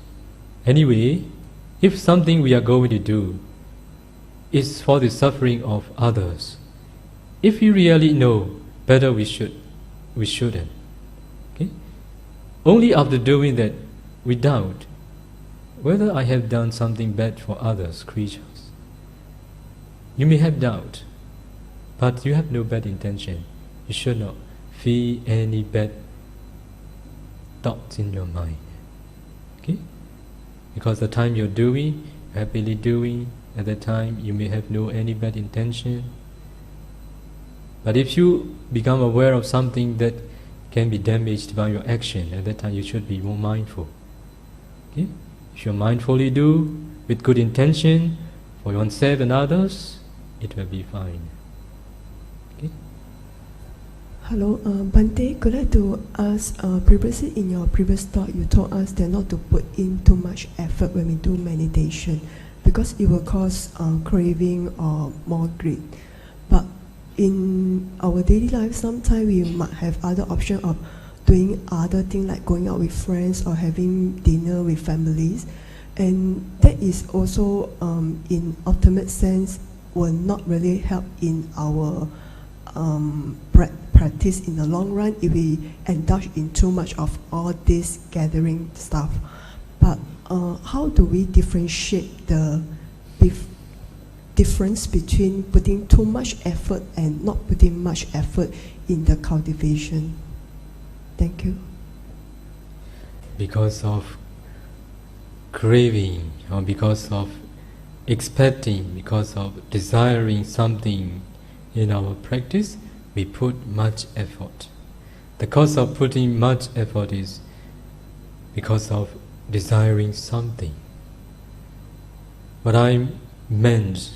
Anyway, if something we are going to do is for the suffering of others, if we really know better, we shouldn't. Okay? Only after doing that, we doubt whether I have done something bad for others, creatures. You may have doubt, but you have no bad intention. You should not feel any bad thoughts in your mind. Okay? Because the time you're doing, happily doing, at that time you may have no any bad intention. But if you become aware of something that can be damaged by your action, at that time you should be more mindful. Okay? If you mindfully do with good intention for oneself and others, it will be fine. Okay? Hello, Bhante, could I to ask, previously in your previous talk, you told us that not to put in too much effort when we do meditation because it will cause craving or more greed. But in our daily life, sometimes we might have other option of doing other things like going out with friends or having dinner with families. And that is also, in ultimate sense, will not really help in our practice in the long run if we indulge in too much of all this gathering stuff. But how do we differentiate the difference between putting too much effort and not putting much effort in the cultivation? Thank you. Because of craving or because of expecting, because of desiring something in our practice, we put much effort. The cause of putting much effort is because of desiring something. What I meant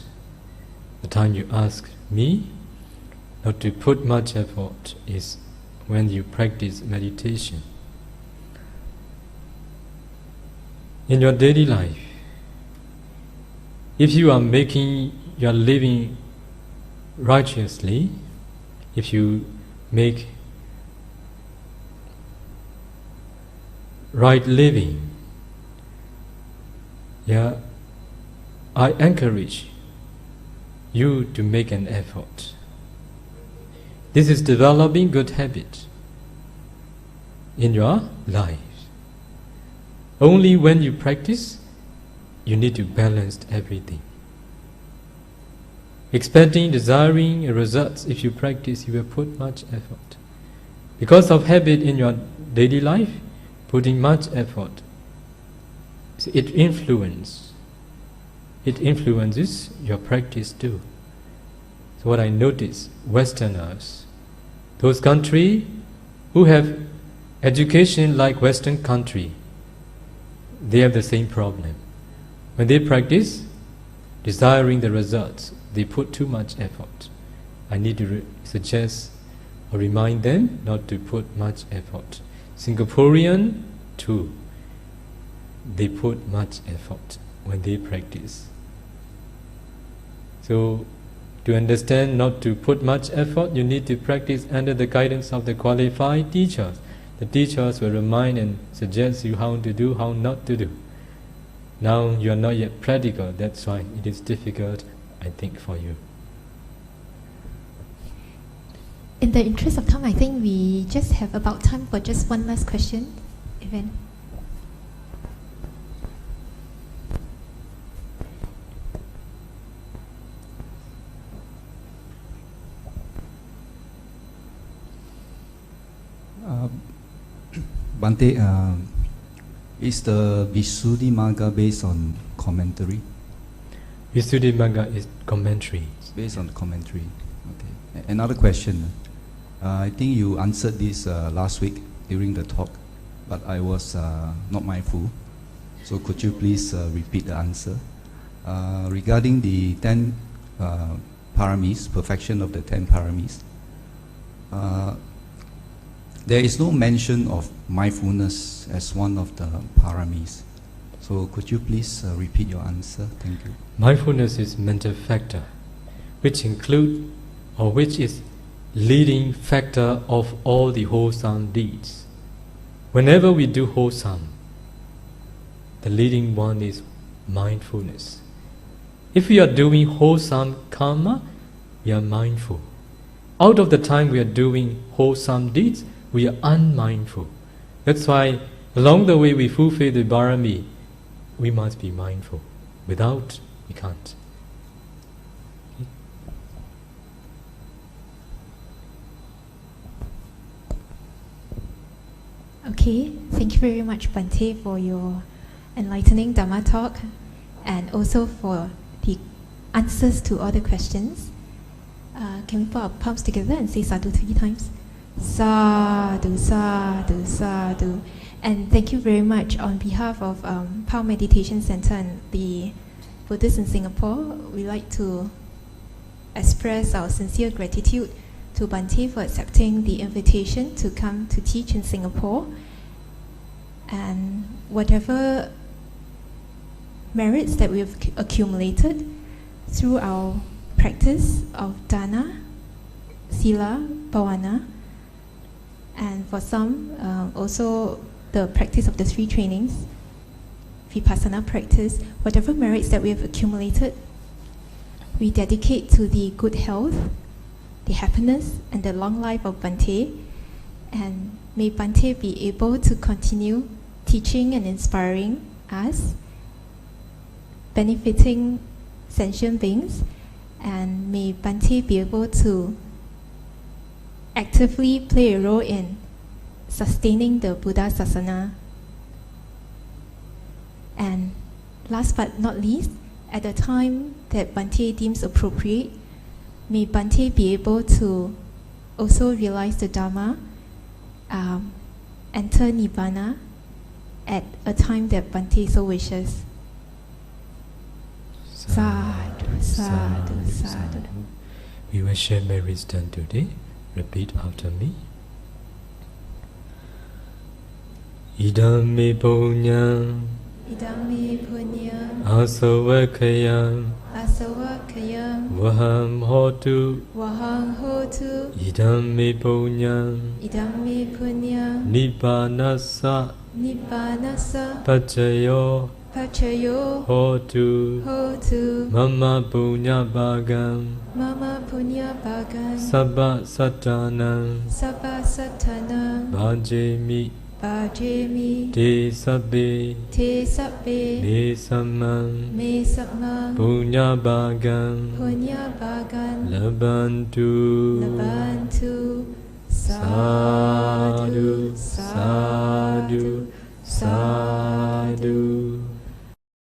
the time you asked me not to put much effort is when you practice meditation. In your daily life, if you are living righteously, if you make right living, I encourage you to make an effort. This is developing good habit in your life. Only when you practice, you need to balance everything. Expecting, desiring results, if you practice, you will put much effort. Because of habit in your daily life, putting much effort, it influences your practice too. So what I notice, Westerners, those countries who have education like Western country, they have the same problem. When they practice, desiring the results, they put too much effort. I need to suggest or remind them not to put much effort. Singaporean too, they put much effort when they practice. So, to understand not to put much effort, you need to practice under the guidance of the qualified teachers. The teachers will remind and suggest you how to do, how not to do. Now you are not yet practical, that's why it is difficult, I think, for you. In the interest of time, I think we just have about time for just one last question. Evan. Bhante, is the Visuddhimagga based on commentary? Visuddhimagga is commentary. It's based on commentary. Okay. Another question. I think you answered this last week during the talk, but I was not mindful. So could you please repeat the answer? Regarding the 10 paramis, perfection of the 10 paramis, there is no mention of mindfulness as one of the paramis. So could you please repeat your answer? Thank you. Mindfulness is mental factor, which include or which is leading factor of all the wholesome deeds. Whenever we do wholesome, the leading one is mindfulness. If we are doing wholesome karma, we are mindful. Out of the time we are doing wholesome deeds, we are unmindful. That's why along the way we fulfill the Bharami, we must be mindful. Without, we can't. Okay, thank you very much, Bhante, for your enlightening Dhamma talk and also for the answers to all the questions. Can we put our palms together and say sadhu 3 times? Sadhu, sadhu, sadhu. And thank you very much on behalf of Pao Meditation Center and the Buddhists in Singapore. We like to express our sincere gratitude to Bhante for accepting the invitation to come to teach in Singapore. And whatever merits that we've accumulated through our practice of dana, sila, bhavana, and for some also the practice of the 3 trainings, vipassana practice, whatever merits that we have accumulated, we dedicate to the good health, the happiness, and the long life of Bhante. And may Bhante be able to continue teaching and inspiring us, benefiting sentient beings, and may Bhante be able to actively play a role in sustaining the Buddha Sasana. And last but not least, at the time that Bhante deems appropriate, may Bhante be able to also realize the Dharma, enter Nibbana at a time that Bhante so wishes. Sadhu, sadhu, sadhu. We will share merits done today. Repeat after me. Idam me punyam, Idam me punyam, asavakayam, asavakayam, vaham hotu. vahang hotu, Idam me punyam, idam me punyam, nibbanasa, nibbanasa, pacayo, pacayo, hotu. hotu, Mama punya bagam, mama punya bagan, sabba satanam, sabba satanam, bhajemi, bhajemi, te sabbe, te sabbe, me samam, me samam, punya bagam, punya bagan, labantu, labantu, sadhu.